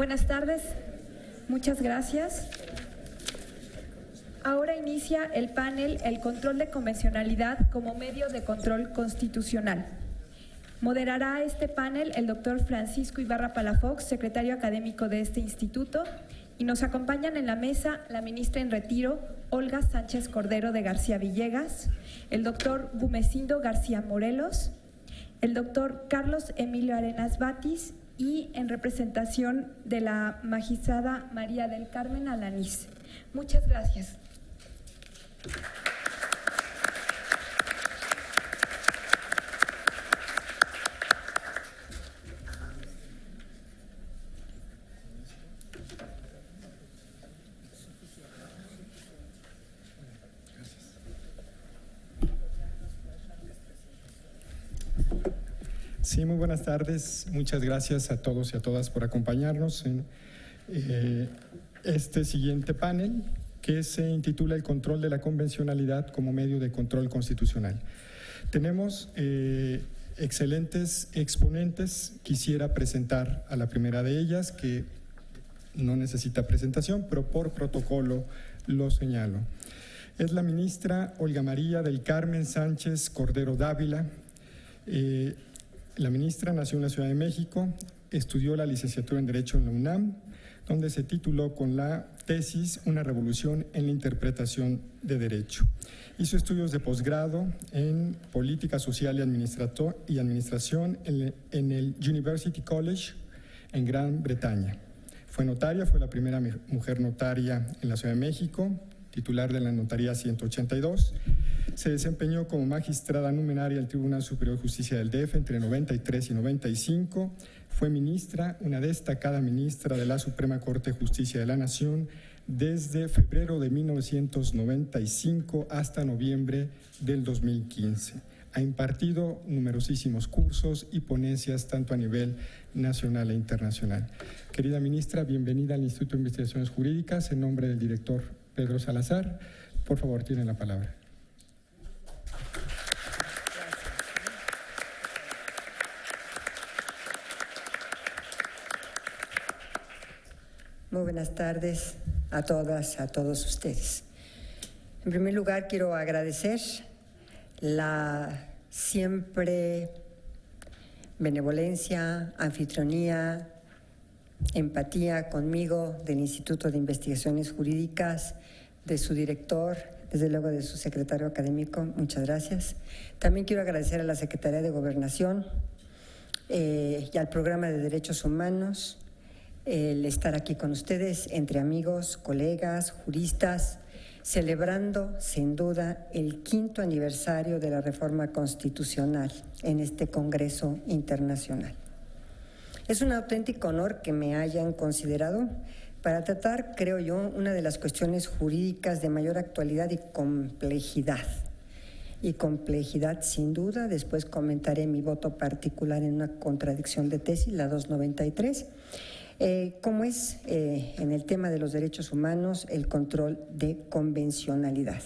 Buenas tardes, muchas gracias. Ahora inicia el panel El control de convencionalidad como medio de control constitucional. Moderará este panel el doctor Francisco Ibarra Palafox, secretario académico de este instituto, y nos acompañan en la mesa la ministra en retiro, Olga Sánchez Cordero de García Villegas, el doctor Gumecindo García Morelos, el doctor Carlos Emilio Arenas Batis y en representación de la magistrada María del Carmen Alanís. Muchas gracias. Sí, muy buenas tardes. Muchas gracias a todos y a todas por acompañarnos en este siguiente panel que se intitula El control de la convencionalidad como medio de control constitucional. Tenemos excelentes exponentes. Quisiera presentar a la primera de ellas, que no necesita presentación, pero por protocolo lo señalo. Es la ministra Olga María del Carmen Sánchez Cordero Dávila. La ministra nació en la Ciudad de México, estudió la licenciatura en Derecho en la UNAM, donde se tituló con la tesis Una revolución en la interpretación de derecho. Hizo estudios de posgrado en Política Social y Administración en el University College en Gran Bretaña. Fue notaria, fue la primera mujer notaria en la Ciudad de México, titular de la Notaría 182. Se desempeñó como magistrada numeraria del Tribunal Superior de Justicia del DF entre 93 y 95. Fue ministra, una destacada ministra de la Suprema Corte de Justicia de la Nación desde febrero de 1995 hasta noviembre del 2015. Ha impartido numerosísimos cursos y ponencias tanto a nivel nacional e internacional. Querida ministra, bienvenida al Instituto de Investigaciones Jurídicas. En nombre del director Pedro Salazar, por favor, tiene la palabra. Muy buenas tardes a todas, a todos ustedes. En primer lugar, quiero agradecer la siempre benevolencia, anfitrionía, empatía conmigo del Instituto de Investigaciones Jurídicas, de su director, desde luego de su secretario académico. Muchas gracias. También quiero agradecer a la Secretaría de Gobernación y al Programa de Derechos Humanos el estar aquí con ustedes, entre amigos, colegas, juristas, celebrando sin duda el 5º aniversario de la reforma constitucional en este Congreso Internacional. Es un auténtico honor que me hayan considerado para tratar, creo yo, una de las cuestiones jurídicas de mayor actualidad y complejidad. Y complejidad sin duda, después comentaré mi voto particular en una contradicción de tesis, la 293, como es en el tema de los derechos humanos el control de convencionalidad.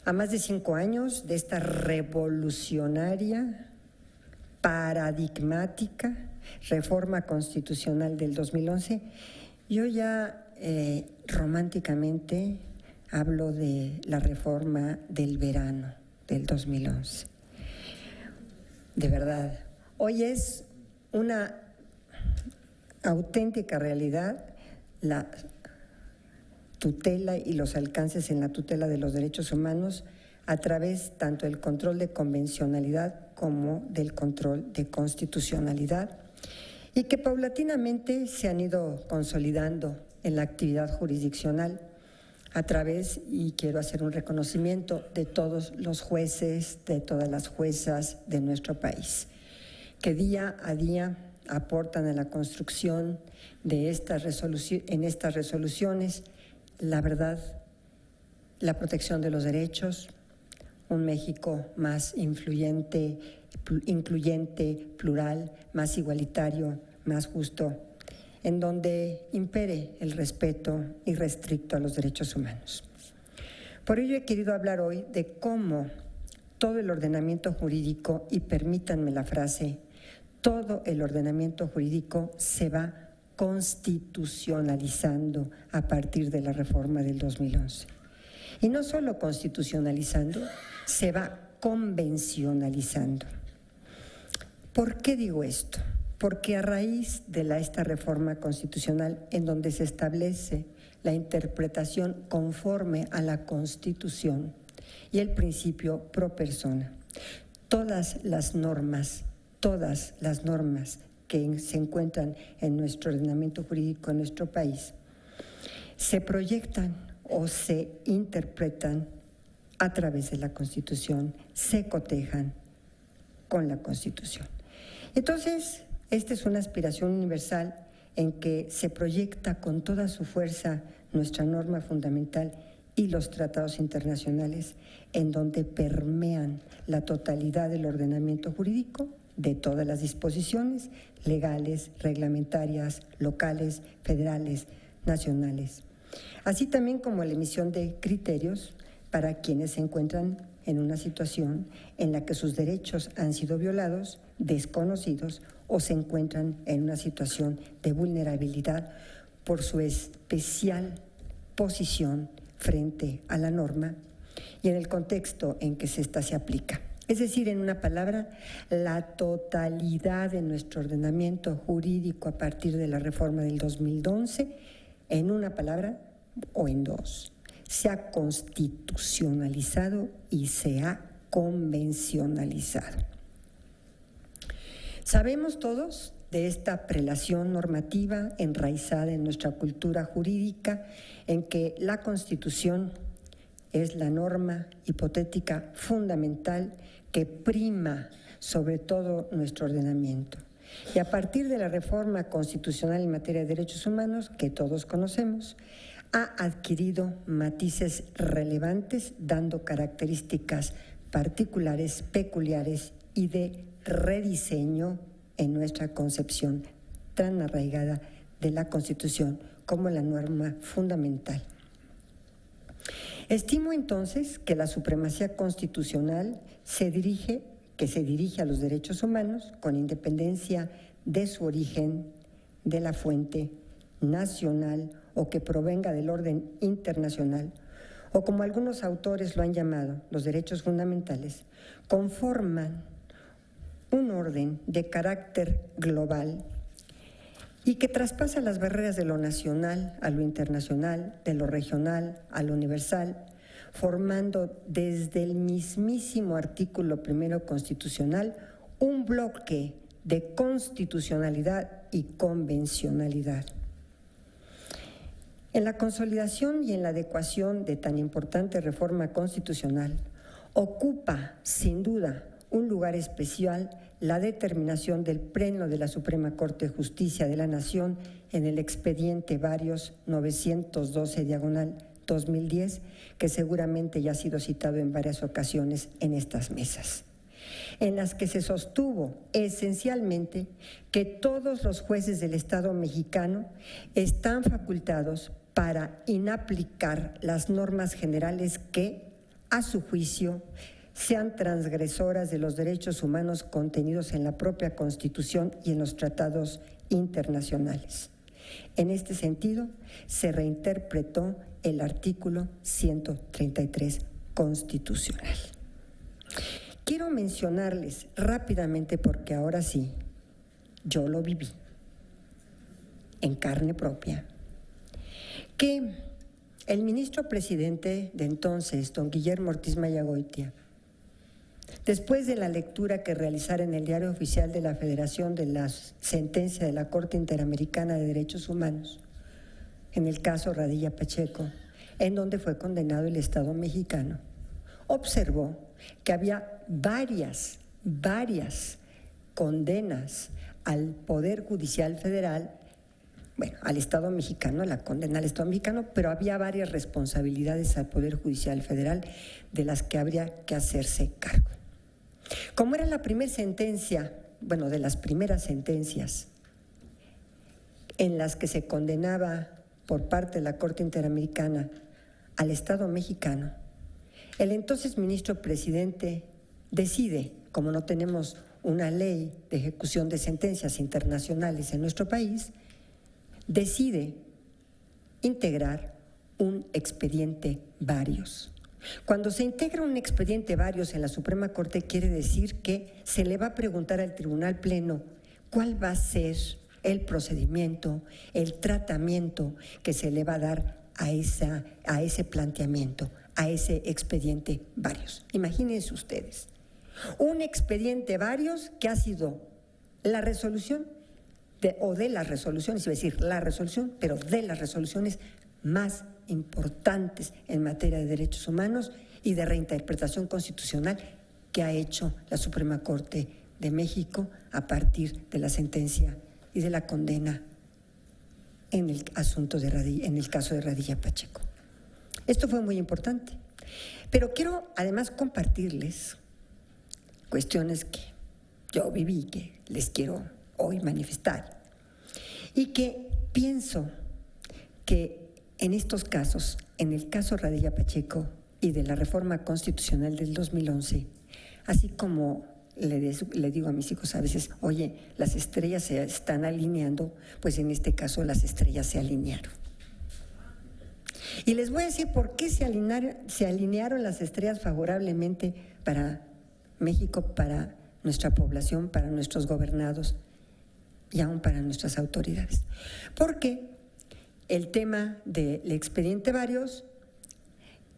A más de 5 años de esta revolucionaria, paradigmática reforma constitucional del 2011, yo ya románticamente hablo de la reforma del verano del 2011. De verdad, hoy es una auténtica realidad la tutela y los alcances en la tutela de los derechos humanos a través tanto del control de convencionalidad como del control de constitucionalidad, y que paulatinamente se han ido consolidando en la actividad jurisdiccional a través, y quiero hacer un reconocimiento, de todos los jueces, de todas las juezas de nuestro país, que día a día aportan a la construcción de estas resoluciones, la verdad, la protección de los derechos, un México más influyente, incluyente, plural, más igualitario, más justo, en donde impere el respeto irrestricto a los derechos humanos. Por ello he querido hablar hoy de cómo todo el ordenamiento jurídico, y permítanme la frase, todo el ordenamiento jurídico se va constitucionalizando a partir de la reforma del 2011. Y no solo constitucionalizando, se va convencionalizando. ¿Por qué digo esto? Porque a raíz de esta reforma constitucional, en donde se establece la interpretación conforme a la Constitución y el principio pro persona, todas las normas que se encuentran en nuestro ordenamiento jurídico en nuestro país se proyectan o se interpretan a través de la Constitución, se cotejan con la Constitución. Entonces, esta es una aspiración universal en que se proyecta con toda su fuerza nuestra norma fundamental y los tratados internacionales, en donde permean la totalidad del ordenamiento jurídico de todas las disposiciones legales, reglamentarias, locales, federales, nacionales, así también como la emisión de criterios para quienes se encuentran en una situación en la que sus derechos han sido violados, desconocidos o se encuentran en una situación de vulnerabilidad por su especial posición frente a la norma y en el contexto en que ésta se aplica. Es decir, en una palabra, la totalidad de nuestro ordenamiento jurídico a partir de la reforma del 2011, en una palabra o en dos, se ha constitucionalizado y se ha convencionalizado. Sabemos todos de esta prelación normativa enraizada en nuestra cultura jurídica, en que la Constitución es la norma hipotética fundamental que prima sobre todo nuestro ordenamiento. Y a partir de la reforma constitucional en materia de derechos humanos, que todos conocemos, ha adquirido matices relevantes, dando características particulares, peculiares y de rediseño en nuestra concepción tan arraigada de la Constitución como la norma fundamental. Estimo entonces que la supremacía constitucional se dirige a los derechos humanos con independencia de su origen, de la fuente nacional o que provenga del orden internacional, o como algunos autores lo han llamado, los derechos fundamentales, conforman un orden de carácter global y que traspasa las barreras de lo nacional a lo internacional, de lo regional a lo universal, formando desde el mismísimo artículo primero constitucional un bloque de constitucionalidad y convencionalidad. En la consolidación y en la adecuación de tan importante reforma constitucional, ocupa sin duda un lugar especial la determinación del Pleno de la Suprema Corte de Justicia de la Nación en el expediente varios 912/2010, que seguramente ya ha sido citado en varias ocasiones en estas mesas, en las que se sostuvo esencialmente que todos los jueces del Estado mexicano están facultados para inaplicar las normas generales que, a su juicio, sean transgresoras de los derechos humanos contenidos en la propia Constitución y en los tratados internacionales. En este sentido, se reinterpretó el artículo 133 constitucional. Quiero mencionarles rápidamente, porque ahora sí, yo lo viví en carne propia, que el ministro presidente de entonces, don Guillermo Ortiz Mayagoitia, después de la lectura que realizara en el Diario Oficial de la Federación de la sentencia de la Corte Interamericana de Derechos Humanos, en el caso Radilla Pacheco, en donde fue condenado el Estado mexicano, observó que había varias condenas al Poder Judicial Federal, al Estado mexicano, la condena al Estado mexicano, pero había varias responsabilidades al Poder Judicial Federal de las que habría que hacerse cargo. Como era la primera sentencia, de las primeras sentencias en las que se condenaba por parte de la Corte Interamericana al Estado mexicano, el entonces ministro presidente decide, como no tenemos una ley de ejecución de sentencias internacionales en nuestro país, decide integrar un expediente varios. Cuando se integra un expediente varios en la Suprema Corte, quiere decir que se le va a preguntar al Tribunal Pleno cuál va a ser el procedimiento, el tratamiento que se le va a dar a ese planteamiento, a ese expediente varios. Imagínense ustedes, un expediente varios que ha sido la resolución de las resoluciones, iba a decir la resolución, pero de las resoluciones más importantes en materia de derechos humanos y de reinterpretación constitucional que ha hecho la Suprema Corte de México a partir de la sentencia y de la condena en el asunto en el caso de Radilla Pacheco. Esto fue muy importante, pero quiero además compartirles cuestiones que yo viví, que les quiero hoy manifestar, y que pienso que en estos casos, en el caso Radilla Pacheco y de la reforma constitucional del 2011, así como le digo a mis hijos a veces, oye, las estrellas se están alineando, pues en este caso las estrellas se alinearon. Y les voy a decir por qué se alinearon las estrellas favorablemente para México, para nuestra población, para nuestros gobernados y aún para nuestras autoridades. Porque el tema del expediente varios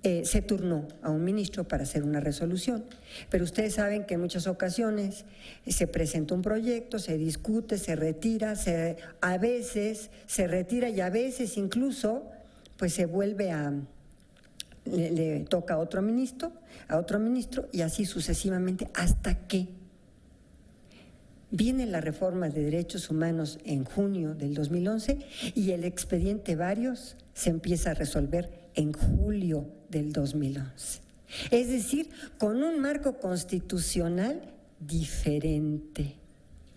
se turnó a un ministro para hacer una resolución, pero ustedes saben que en muchas ocasiones se presenta un proyecto, se discute, se retira, a veces se retira y a veces incluso pues se vuelve le toca a otro ministro y así sucesivamente hasta que viene la reforma de derechos humanos en junio del 2011 y el expediente varios se empieza a resolver en julio del 2011. Es decir, con un marco constitucional diferente,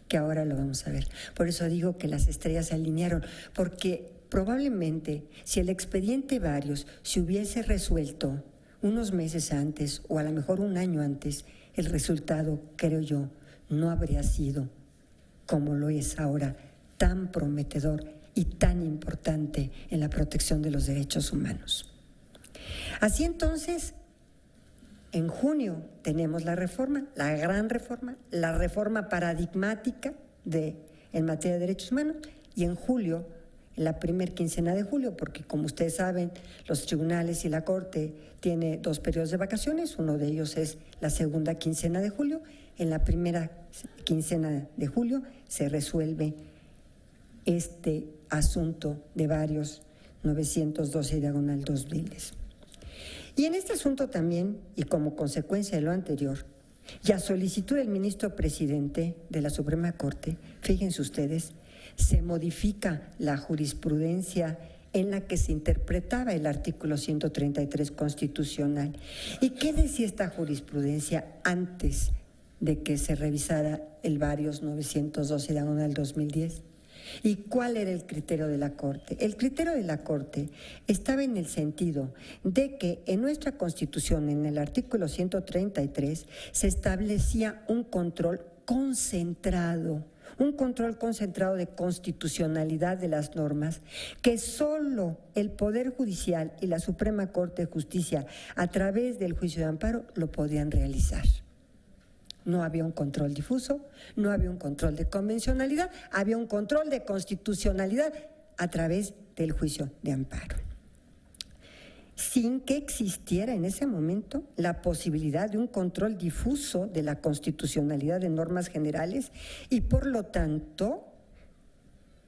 que ahora lo vamos a ver. Por eso digo que las estrellas se alinearon, porque probablemente si el expediente varios se hubiese resuelto unos meses antes o a lo mejor un año antes, el resultado, creo yo, no habría sido como lo es ahora, tan prometedor y tan importante en la protección de los derechos humanos. Así entonces, en junio tenemos la reforma, la gran reforma, la reforma paradigmática en materia de derechos humanos, y en julio, la primer quincena de julio, porque como ustedes saben, los tribunales y la Corte tienen 2 periodos de vacaciones, uno de ellos es la segunda quincena de julio. En la primera quincena de julio se resuelve este asunto de varios 912/2010. Y en este asunto también, y como consecuencia de lo anterior, y a solicitud del ministro presidente de la Suprema Corte, fíjense ustedes, se modifica la jurisprudencia en la que se interpretaba el artículo 133 constitucional. ¿Y qué decía esta jurisprudencia antes de que se revisara el varios 912/2010? ¿Y cuál era el criterio de la Corte? El criterio de la Corte estaba en el sentido de que en nuestra Constitución, en el artículo 133, se establecía un control concentrado de constitucionalidad de las normas, que solo el Poder Judicial y la Suprema Corte de Justicia, a través del juicio de amparo, lo podían realizar. No había un control difuso, no había un control de convencionalidad, había un control de constitucionalidad a través del juicio de amparo, sin que existiera en ese momento la posibilidad de un control difuso de la constitucionalidad de normas generales, y por lo tanto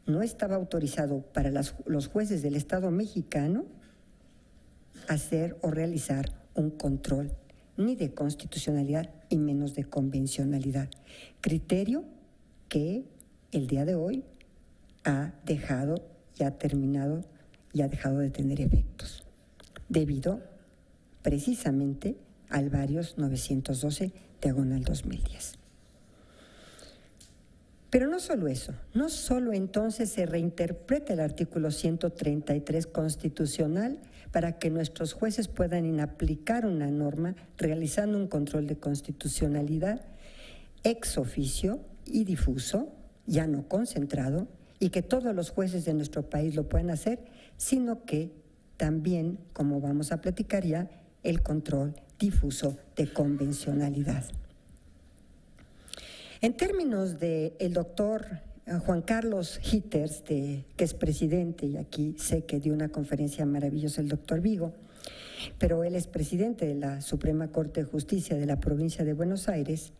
no estaba autorizado para los jueces del Estado mexicano hacer o realizar un control ni de constitucionalidad y menos de convencionalidad, criterio que el día de hoy ha dejado y ha terminado y ha dejado de tener efectos, debido precisamente al varios 912/2010. Pero no solo eso, no solo entonces se reinterpreta el artículo 133 constitucional para que nuestros jueces puedan aplicar una norma realizando un control de constitucionalidad ex oficio y difuso, ya no concentrado, y que todos los jueces de nuestro país lo puedan hacer, sino que también, como vamos a platicar ya, el control difuso de convencionalidad. En términos del doctor Juan Carlos Hitters, que es presidente, y aquí sé que dio una conferencia maravillosa el doctor Vigo, pero él es presidente de la Suprema Corte de Justicia de la provincia de Buenos Aires,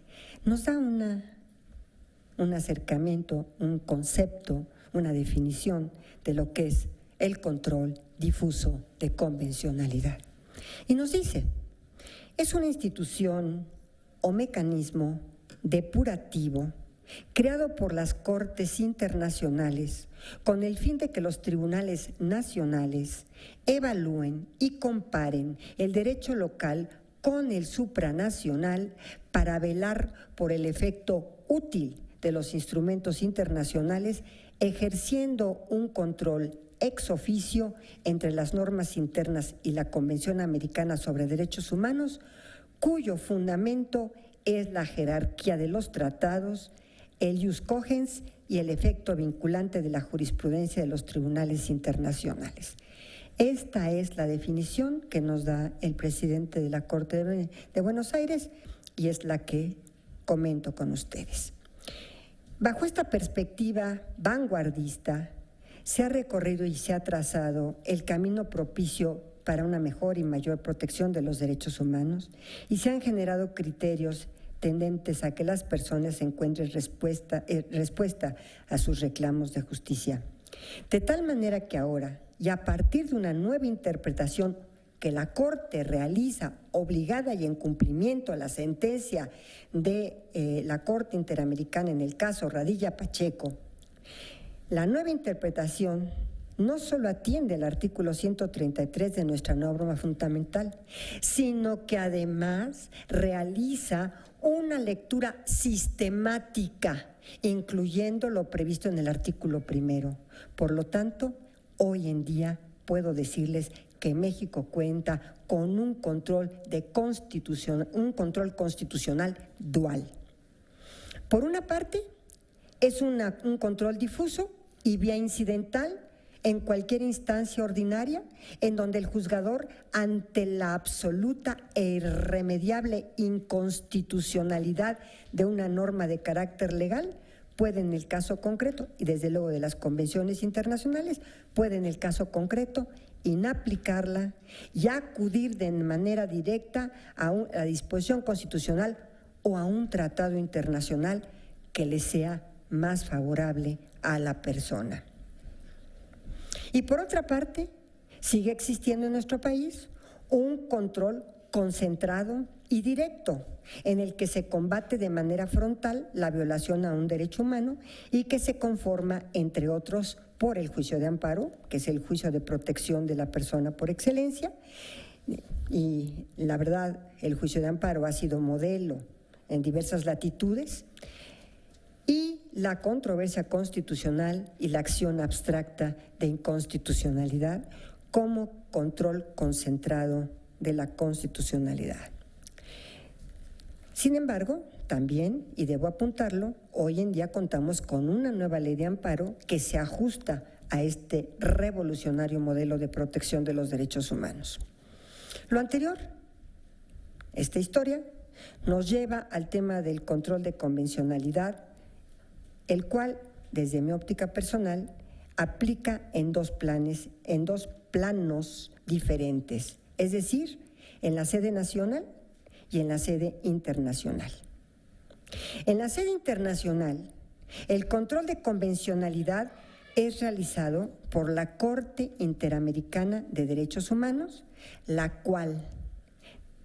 nos da un acercamiento, un concepto, una definición de lo que es el control difuso de convencionalidad. Y nos dice, es una institución o mecanismo depurativo creado por las Cortes internacionales con el fin de que los tribunales nacionales evalúen y comparen el derecho local con el supranacional para velar por el efecto útil de los instrumentos internacionales, ejerciendo un control ex oficio entre las normas internas y la Convención Americana sobre Derechos Humanos, cuyo fundamento es la jerarquía de los tratados, el ius cogens y el efecto vinculante de la jurisprudencia de los tribunales internacionales. Esta es la definición que nos da el presidente de la Corte de Buenos Aires y es la que comento con ustedes. Bajo esta perspectiva vanguardista, se ha recorrido y se ha trazado el camino propicio para una mejor y mayor protección de los derechos humanos y se han generado criterios tendentes a que las personas encuentren respuesta a sus reclamos de justicia. De tal manera que ahora, y a partir de una nueva interpretación que la Corte realiza obligada y en cumplimiento a la sentencia de la Corte Interamericana en el caso Radilla Pacheco, la nueva interpretación no solo atiende al artículo 133 de nuestra norma fundamental, sino que además realiza una lectura sistemática, incluyendo lo previsto en el artículo 1. Por lo tanto, hoy en día puedo decirles que México cuenta con un control constitucional dual. Por una parte, es un control difuso y vía incidental en cualquier instancia ordinaria en donde el juzgador, ante la absoluta e irremediable inconstitucionalidad de una norma de carácter legal, puede en el caso concreto, y desde luego de las convenciones internacionales, puede en el caso concreto inaplicarla y acudir de manera directa a la disposición constitucional o a un tratado internacional que le sea más favorable a la persona. Y por otra parte, sigue existiendo en nuestro país un control concentrado y directo, en el que se combate de manera frontal la violación a un derecho humano y que se conforma, entre otros, por el juicio de amparo, que es el juicio de protección de la persona por excelencia. Y la verdad, el juicio de amparo ha sido modelo en diversas latitudes, y la controversia constitucional y la acción abstracta de inconstitucionalidad como control concentrado de la constitucionalidad. Sin embargo, también, y debo apuntarlo, hoy en día contamos con una nueva ley de amparo que se ajusta a este revolucionario modelo de protección de los derechos humanos. Lo anterior, esta historia, nos lleva al tema del control de convencionalidad, el cual, desde mi óptica personal, aplica en dos planos diferentes, es decir, en la sede nacional y en la sede internacional. En la sede internacional, el control de convencionalidad es realizado por la Corte Interamericana de Derechos Humanos, la cual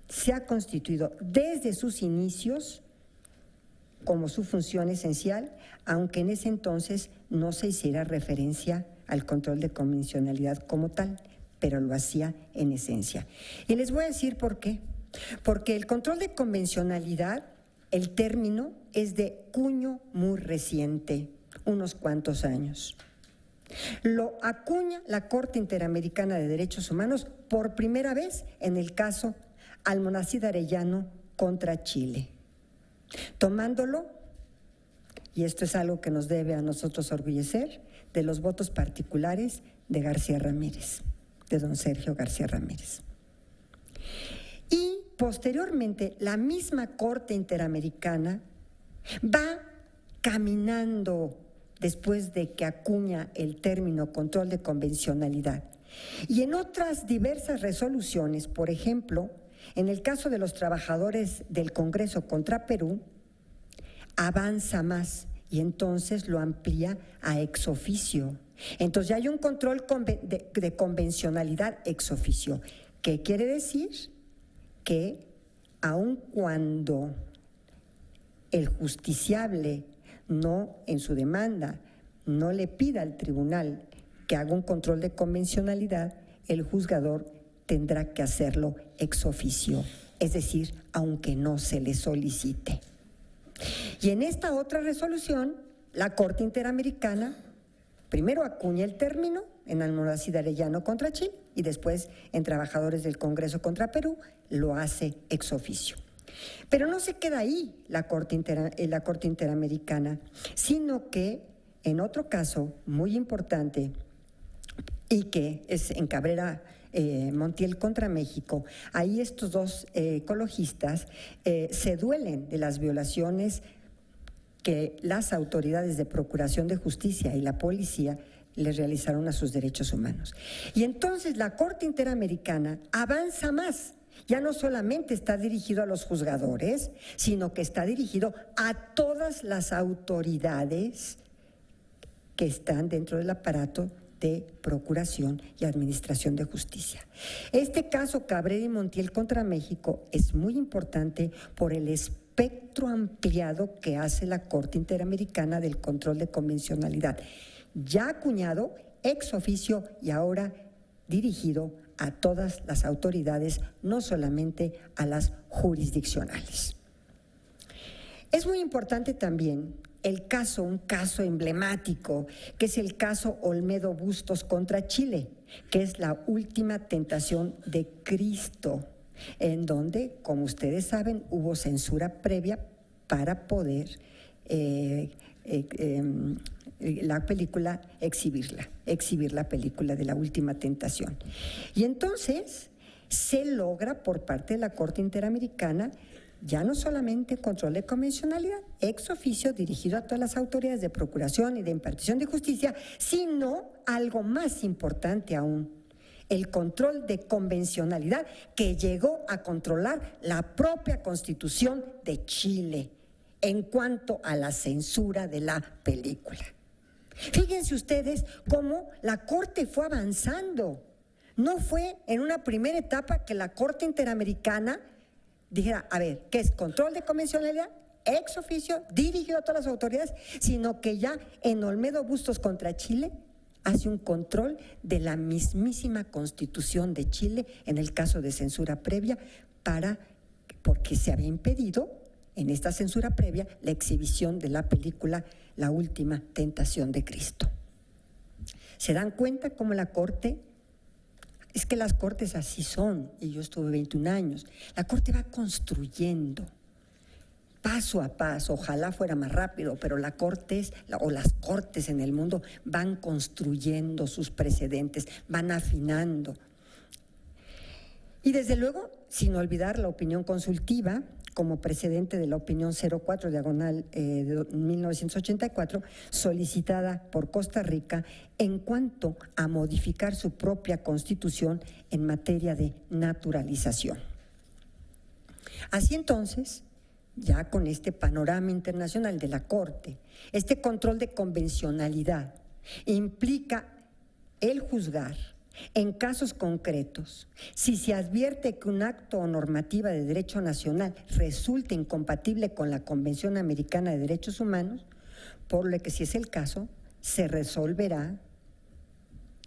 se ha constituido desde sus inicios como su función esencial, aunque en ese entonces no se hiciera referencia al control de convencionalidad como tal, pero lo hacía en esencia. Y les voy a decir por qué. Porque el control de convencionalidad, el término es de cuño muy reciente, unos cuantos años. Lo acuña la Corte Interamericana de Derechos Humanos por primera vez en el caso Almonacid Arellano contra Chile, tomándolo, y esto es algo que nos debe a nosotros orgullecer, de los votos particulares de García Ramírez, de don Sergio García Ramírez. Y posteriormente, la misma Corte Interamericana va caminando después de que acuña el término control de convencionalidad. Y en otras diversas resoluciones, por ejemplo, en el caso de los trabajadores del Congreso contra Perú, avanza más y entonces lo amplía a ex oficio. Entonces ya hay un control de convencionalidad ex oficio. ¿Qué quiere decir? Que aun cuando el justiciable no, en su demanda, no le pida al tribunal que haga un control de convencionalidad, el juzgador tendrá que hacerlo ex oficio, es decir, aunque no se le solicite. Y en esta otra resolución, la Corte Interamericana primero acuña el término en Almorácid Arellano contra Chile y después en Trabajadores del Congreso contra Perú lo hace ex oficio. Pero no se queda ahí la Corte Interamericana, sino que en otro caso muy importante y que es en Cabrera Montiel contra México, ahí estos dos ecologistas se duelen de las violaciones que las autoridades de Procuración de Justicia y la policía les realizaron a sus derechos humanos. Y entonces la Corte Interamericana avanza más. Ya no solamente está dirigido a los juzgadores, sino que está dirigido a todas las autoridades que están dentro del aparato de Procuración y Administración de Justicia. Este caso Cabrera y Montiel contra México es muy importante por el espectro ampliado que hace la Corte Interamericana del control de convencionalidad, ya acuñado ex oficio y ahora dirigido a todas las autoridades, no solamente a las jurisdiccionales. Es muy importante también un caso emblemático, que es el caso Olmedo Bustos contra Chile, que es la última tentación de Cristo, en donde, como ustedes saben, hubo censura previa para poder la película, exhibir la película de la última tentación. Y entonces se logra por parte de la Corte Interamericana ya no solamente control de convencionalidad, ex oficio dirigido a todas las autoridades de procuración y de impartición de justicia, sino algo más importante aún, el control de convencionalidad que llegó a controlar la propia Constitución de Chile en cuanto a la censura de la película. Fíjense ustedes cómo la Corte fue avanzando. No fue en una primera etapa que la Corte Interamericana dijera, a ver, ¿qué es control de convencionalidad? Ex oficio, dirigido a todas las autoridades, sino que ya en Olmedo Bustos contra Chile hace un control de la mismísima Constitución de Chile en el caso de censura previa, porque se había impedido en esta censura previa la exhibición de la película La Última Tentación de Cristo. ¿Se dan cuenta cómo la Corte? Es que las Cortes así son, y yo estuve 21 años. La Corte va construyendo paso a paso, ojalá fuera más rápido, pero las Cortes en el mundo van construyendo sus precedentes, van afinando. Y desde luego, sin olvidar la opinión consultiva, como precedente de la opinión 04 diagonal de 1984, solicitada por Costa Rica en cuanto a modificar su propia constitución en materia de naturalización. Así entonces, ya con este panorama internacional de la Corte, este control de convencionalidad implica el juzgar en casos concretos, si se advierte que un acto o normativa de derecho nacional resulta incompatible con la Convención Americana de Derechos Humanos, por lo que, si es el caso, se resolverá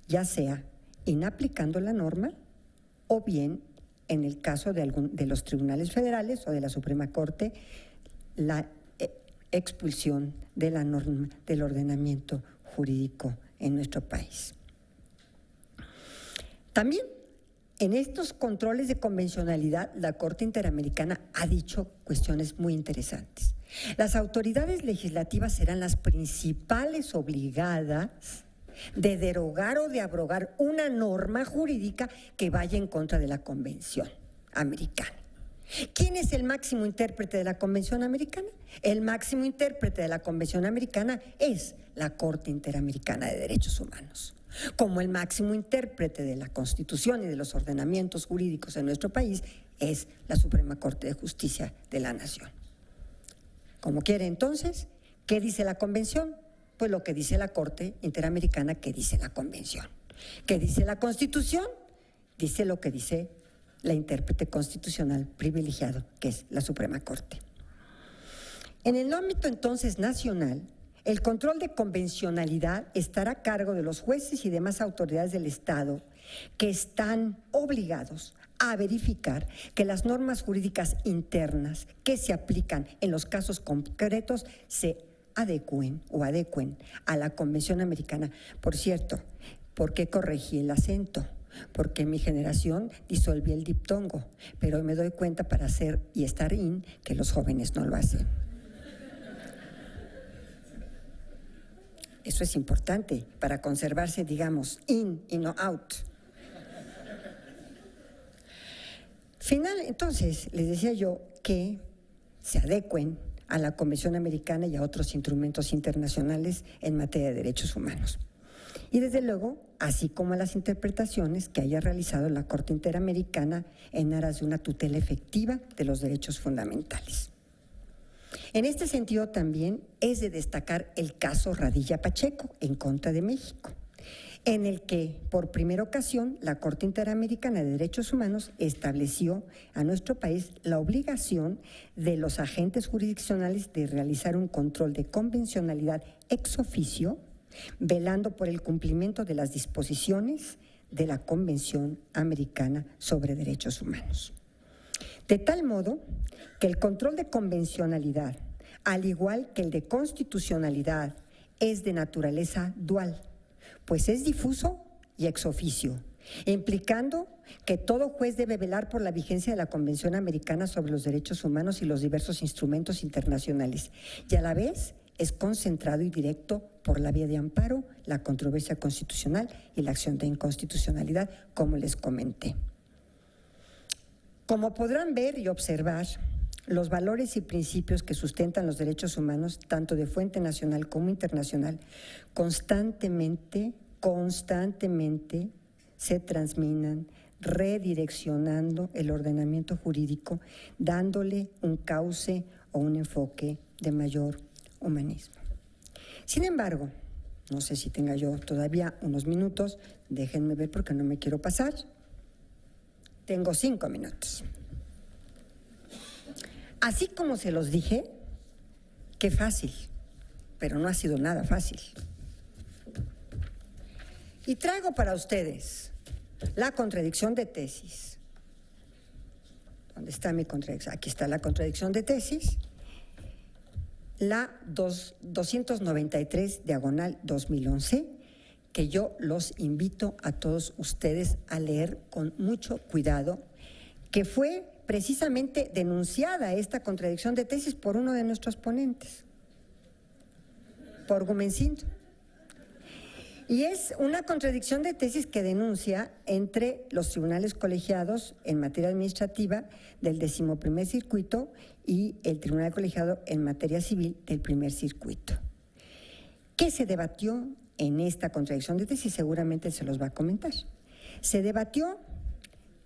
ya sea inaplicando la norma o bien, en el caso de los tribunales federales o de la Suprema Corte, la expulsión de la norma del ordenamiento jurídico en nuestro país. También en estos controles de convencionalidad, la Corte Interamericana ha dicho cuestiones muy interesantes. Las autoridades legislativas serán las principales obligadas de derogar o de abrogar una norma jurídica que vaya en contra de la Convención Americana. ¿Quién es el máximo intérprete de la Convención Americana? El máximo intérprete de la Convención Americana es la Corte Interamericana de Derechos Humanos. Como el máximo intérprete de la Constitución y de los ordenamientos jurídicos en nuestro país es la Suprema Corte de Justicia de la Nación. Como quiere entonces, ¿qué dice la Convención? Pues lo que dice la Corte Interamericana, que dice la Convención. ¿Qué dice la Constitución? Dice lo que dice la intérprete constitucional privilegiado, que es la Suprema Corte. En el ámbito entonces nacional, el control de convencionalidad estará a cargo de los jueces y demás autoridades del Estado que están obligados a verificar que las normas jurídicas internas que se aplican en los casos concretos se adecúen a la Convención Americana. Por cierto, ¿por qué corregí el acento? Porque en mi generación disolví el diptongo, pero hoy me doy cuenta para hacer y estar in que los jóvenes no lo hacen. Eso es importante para conservarse, digamos, in y no out. Entonces, les decía yo que se adecuen a la Convención Americana y a otros instrumentos internacionales en materia de derechos humanos. Y desde luego, así como a las interpretaciones que haya realizado la Corte Interamericana en aras de una tutela efectiva de los derechos fundamentales. En este sentido también es de destacar el caso Radilla Pacheco en contra de México, en el que por primera ocasión la Corte Interamericana de Derechos Humanos estableció a nuestro país la obligación de los agentes jurisdiccionales de realizar un control de convencionalidad ex oficio, velando por el cumplimiento de las disposiciones de la Convención Americana sobre Derechos Humanos. De tal modo que el control de convencionalidad, al igual que el de constitucionalidad, es de naturaleza dual, pues es difuso y ex oficio, implicando que todo juez debe velar por la vigencia de la Convención Americana sobre los Derechos Humanos y los diversos instrumentos internacionales, y a la vez es concentrado y directo por la vía de amparo, la controversia constitucional y la acción de inconstitucionalidad, como les comenté. Como podrán ver y observar, los valores y principios que sustentan los derechos humanos, tanto de fuente nacional como internacional, constantemente se transminan, redireccionando el ordenamiento jurídico, dándole un cauce o un enfoque de mayor humanismo. Sin embargo, no sé si tenga yo todavía unos minutos, déjenme ver porque no me quiero pasar. Tengo 5 minutos. Así como se los dije, qué fácil, pero no ha sido nada fácil. Y traigo para ustedes la contradicción de tesis. ¿Dónde está mi contradicción? Aquí está la contradicción de tesis. La 293/2011, que yo los invito a todos ustedes a leer con mucho cuidado, que fue precisamente denunciada esta contradicción de tesis por uno de nuestros ponentes, por Gumencindo. Y es una contradicción de tesis que denuncia entre los tribunales colegiados en materia administrativa del 11º Circuito y el Tribunal Colegiado en materia civil del 1er Circuito. ¿Qué se debatió en esta contradicción de tesis? Seguramente se los va a comentar. Se debatió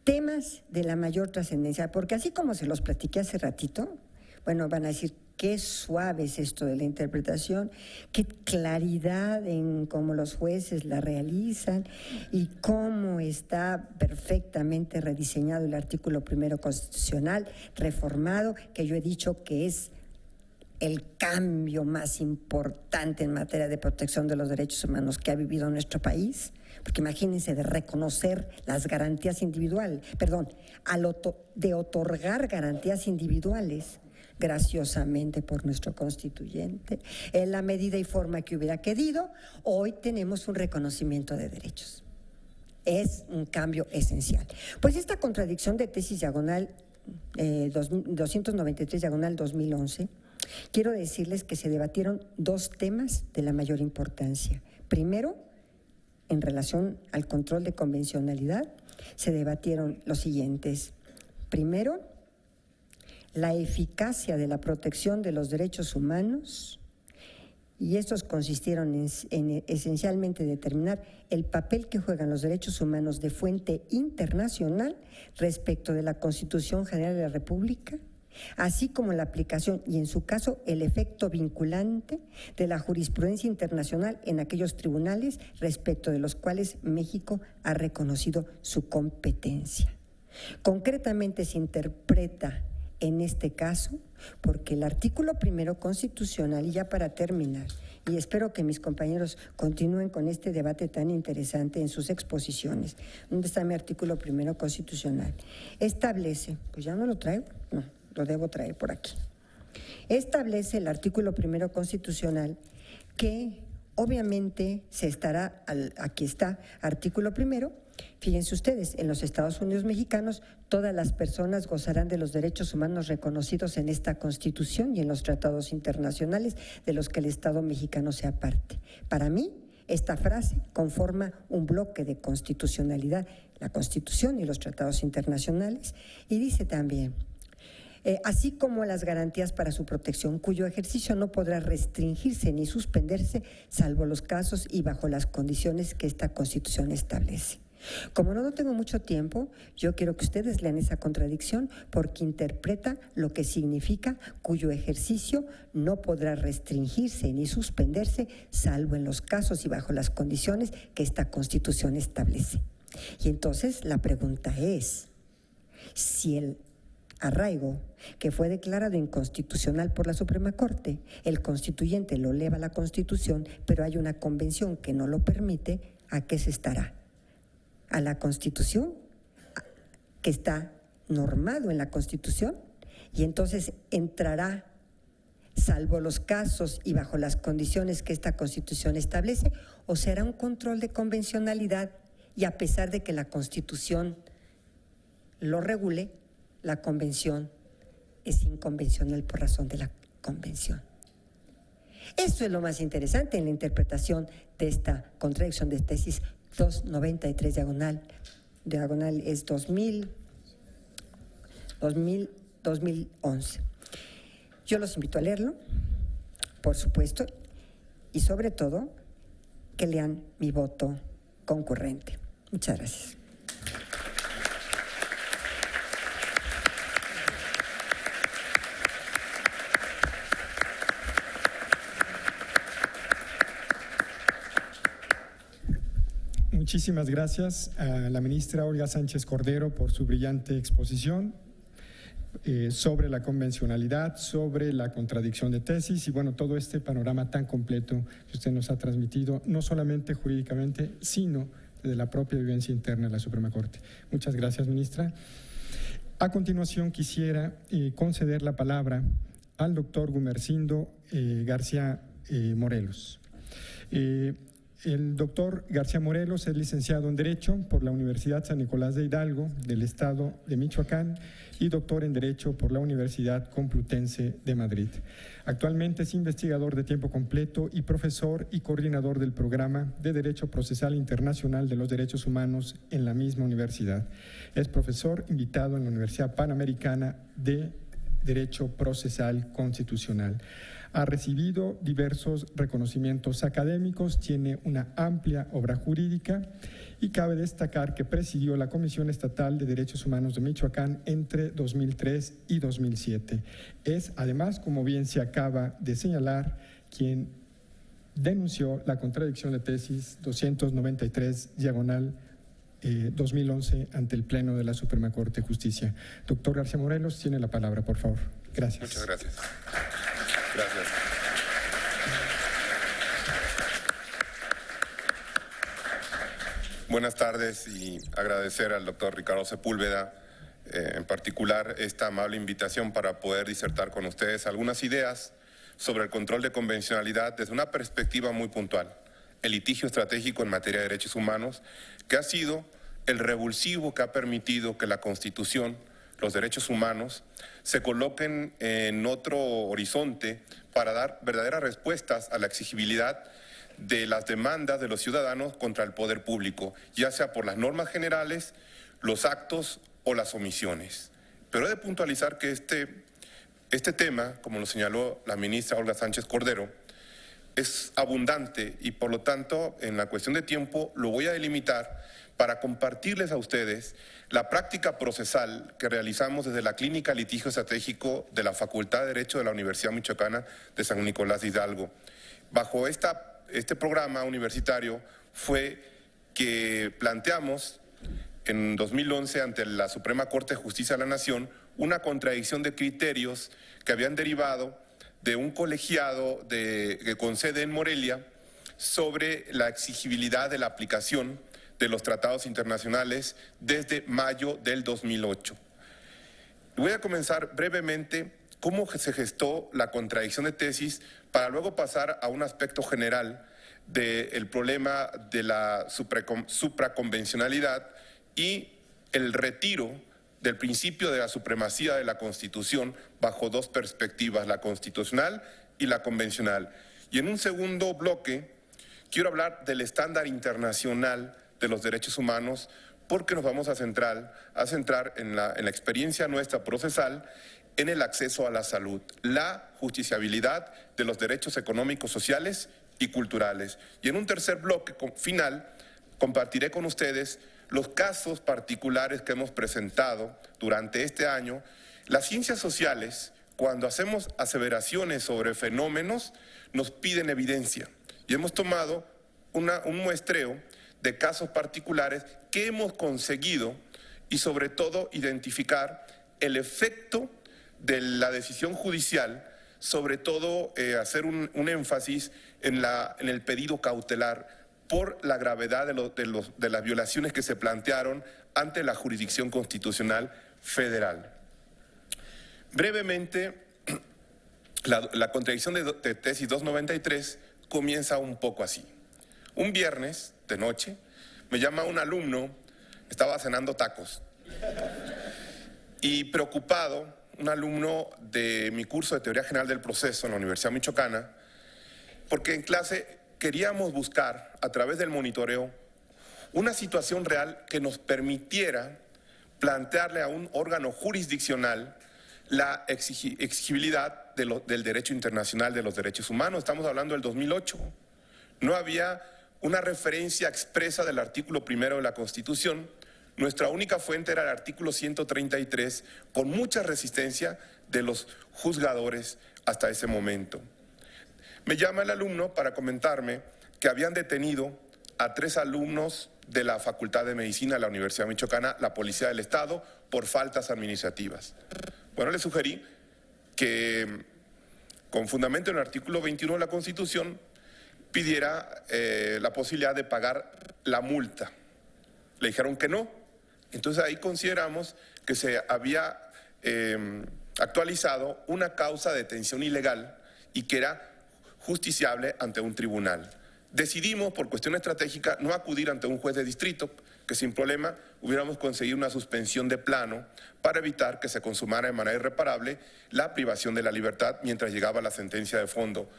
temas de la mayor trascendencia, porque así como se los platiqué hace ratito, bueno, van a decir, qué suave es esto de la interpretación, qué claridad en cómo los jueces la realizan y cómo está perfectamente rediseñado el artículo 1 constitucional, reformado, que yo he dicho que es el cambio más importante en materia de protección de los derechos humanos que ha vivido nuestro país. Porque imagínense, de reconocer las garantías individuales, de otorgar garantías individuales, graciosamente por nuestro constituyente, en la medida y forma que hubiera querido, hoy tenemos un reconocimiento de derechos. Es un cambio esencial. Pues esta contradicción de tesis diagonal 293/2011, quiero decirles que se debatieron 2 temas de la mayor importancia. Primero, en relación al control de convencionalidad, se debatieron los siguientes. Primero, la eficacia de la protección de los derechos humanos, y estos consistieron en esencialmente determinar el papel que juegan los derechos humanos de fuente internacional respecto de la Constitución General de la República, así como la aplicación y, en su caso, el efecto vinculante de la jurisprudencia internacional en aquellos tribunales respecto de los cuales México ha reconocido su competencia. Concretamente se interpreta en este caso porque el artículo 1 constitucional, y ya para terminar, y espero que mis compañeros continúen con este debate tan interesante en sus exposiciones. ¿Dónde está mi artículo 1 constitucional? Establece, pues ya no lo traigo, no, lo debo traer por aquí. Establece el artículo 1 constitucional que obviamente aquí está, artículo 1, fíjense ustedes, en los Estados Unidos mexicanos todas las personas gozarán de los derechos humanos reconocidos en esta Constitución y en los tratados internacionales de los que el Estado mexicano sea parte. Para mí, esta frase conforma un bloque de constitucionalidad, la Constitución y los tratados internacionales, y dice también, así como las garantías para su protección, cuyo ejercicio no podrá restringirse ni suspenderse, salvo los casos y bajo las condiciones que esta Constitución establece. Como no tengo mucho tiempo, yo quiero que ustedes lean esa contradicción porque interpreta lo que significa cuyo ejercicio no podrá restringirse ni suspenderse, salvo en los casos y bajo las condiciones que esta Constitución establece. Y entonces la pregunta es, si el arraigo que fue declarado inconstitucional por la Suprema Corte, el constituyente lo eleva a la Constitución, pero hay una convención que no lo permite, ¿a qué se estará? ¿A la Constitución que está normado en la Constitución? Y entonces entrará, salvo los casos y bajo las condiciones que esta Constitución establece, o será un control de convencionalidad y a pesar de que la Constitución lo regule, la Convención es inconvencional por razón de la Convención. Esto es lo más interesante en la interpretación de esta contradicción de tesis 293 diagonal es 2011. Yo los invito a leerlo, por supuesto, y sobre todo que lean mi voto concurrente. Muchas gracias. Muchísimas gracias a la ministra Olga Sánchez Cordero por su brillante exposición sobre la convencionalidad, sobre la contradicción de tesis y bueno, todo este panorama tan completo que usted nos ha transmitido, no solamente jurídicamente, sino desde la propia vivencia interna de la Suprema Corte. Muchas gracias, ministra. A continuación quisiera conceder la palabra al doctor Gumersindo García Morelos. El doctor García Morelos es licenciado en Derecho por la Universidad San Nicolás de Hidalgo del Estado de Michoacán y doctor en Derecho por la Universidad Complutense de Madrid. Actualmente es investigador de tiempo completo y profesor y coordinador del Programa de Derecho Procesal Internacional de los Derechos Humanos en la misma universidad. Es profesor invitado en la Universidad Panamericana de Derecho Procesal Constitucional. Ha recibido diversos reconocimientos académicos, tiene una amplia obra jurídica y cabe destacar que presidió la Comisión Estatal de Derechos Humanos de Michoacán entre 2003 y 2007. Es además, como bien se acaba de señalar, quien denunció la contradicción de tesis 293/2011 ante el Pleno de la Suprema Corte de Justicia. Doctor García Morelos, tiene la palabra, por favor. Gracias. Muchas gracias. Gracias. Buenas tardes y agradecer al doctor Ricardo Sepúlveda, en particular, esta amable invitación para poder disertar con ustedes algunas ideas sobre el control de convencionalidad desde una perspectiva muy puntual, el litigio estratégico en materia de derechos humanos, que ha sido el revulsivo que ha permitido que la Constitución, los derechos humanos, se coloquen en otro horizonte para dar verdaderas respuestas a la exigibilidad de las demandas de los ciudadanos contra el poder público, ya sea por las normas generales, los actos o las omisiones. Pero he de puntualizar que este tema, como lo señaló la ministra Olga Sánchez Cordero, es abundante y por lo tanto en la cuestión de tiempo lo voy a delimitar para compartirles a ustedes la práctica procesal que realizamos desde la Clínica Litigio Estratégico de la Facultad de Derecho de la Universidad Michoacana de San Nicolás de Hidalgo. Bajo este programa universitario fue que planteamos en 2011 ante la Suprema Corte de Justicia de la Nación una contradicción de criterios que habían derivado de un colegiado con sede en Morelia sobre la exigibilidad de la aplicación de los tratados internacionales desde mayo del 2008. Voy a comenzar brevemente cómo se gestó la contradicción de tesis para luego pasar a un aspecto general del problema de la supraconvencionalidad y el retiro del principio de la supremacía de la Constitución bajo dos perspectivas, la constitucional y la convencional. Y en un segundo bloque quiero hablar del estándar internacional de los derechos humanos, porque nos vamos a centrar en la experiencia nuestra procesal en el acceso a la salud, la justiciabilidad de los derechos económicos, sociales y culturales. Y en un tercer bloque final compartiré con ustedes los casos particulares que hemos presentado durante este año. Las ciencias sociales, cuando hacemos aseveraciones sobre fenómenos, nos piden evidencia. Y hemos tomado un muestreo de casos particulares que hemos conseguido y sobre todo identificar el efecto de la decisión judicial, sobre todo hacer un énfasis en el pedido cautelar por la gravedad de las violaciones que se plantearon ante la jurisdicción constitucional federal. Brevemente, la contradicción de tesis 293 comienza un poco así. Un viernes de noche me llama un alumno, estaba cenando tacos, y preocupado, un alumno de mi curso de Teoría General del Proceso en la Universidad Michoacana, porque en clase queríamos buscar, a través del monitoreo, una situación real que nos permitiera plantearle a un órgano jurisdiccional la exigibilidad del derecho internacional de los derechos humanos. Estamos hablando del 2008. No había una referencia expresa del artículo 1 de la Constitución. Nuestra única fuente era el artículo 133, con mucha resistencia de los juzgadores hasta ese momento. Me llama el alumno para comentarme que habían detenido a 3 alumnos de la Facultad de Medicina de la Universidad Michoacana, la Policía del Estado, por faltas administrativas. Bueno, le sugerí que, con fundamento en el artículo 21 de la Constitución, pidiera la posibilidad de pagar la multa. Le dijeron que no. Entonces ahí consideramos que se había actualizado una causa de detención ilegal y que era justiciable ante un tribunal. Decidimos, por cuestión estratégica, no acudir ante un juez de distrito, que sin problema hubiéramos conseguido una suspensión de plano para evitar que se consumara de manera irreparable la privación de la libertad mientras llegaba la sentencia de fondo.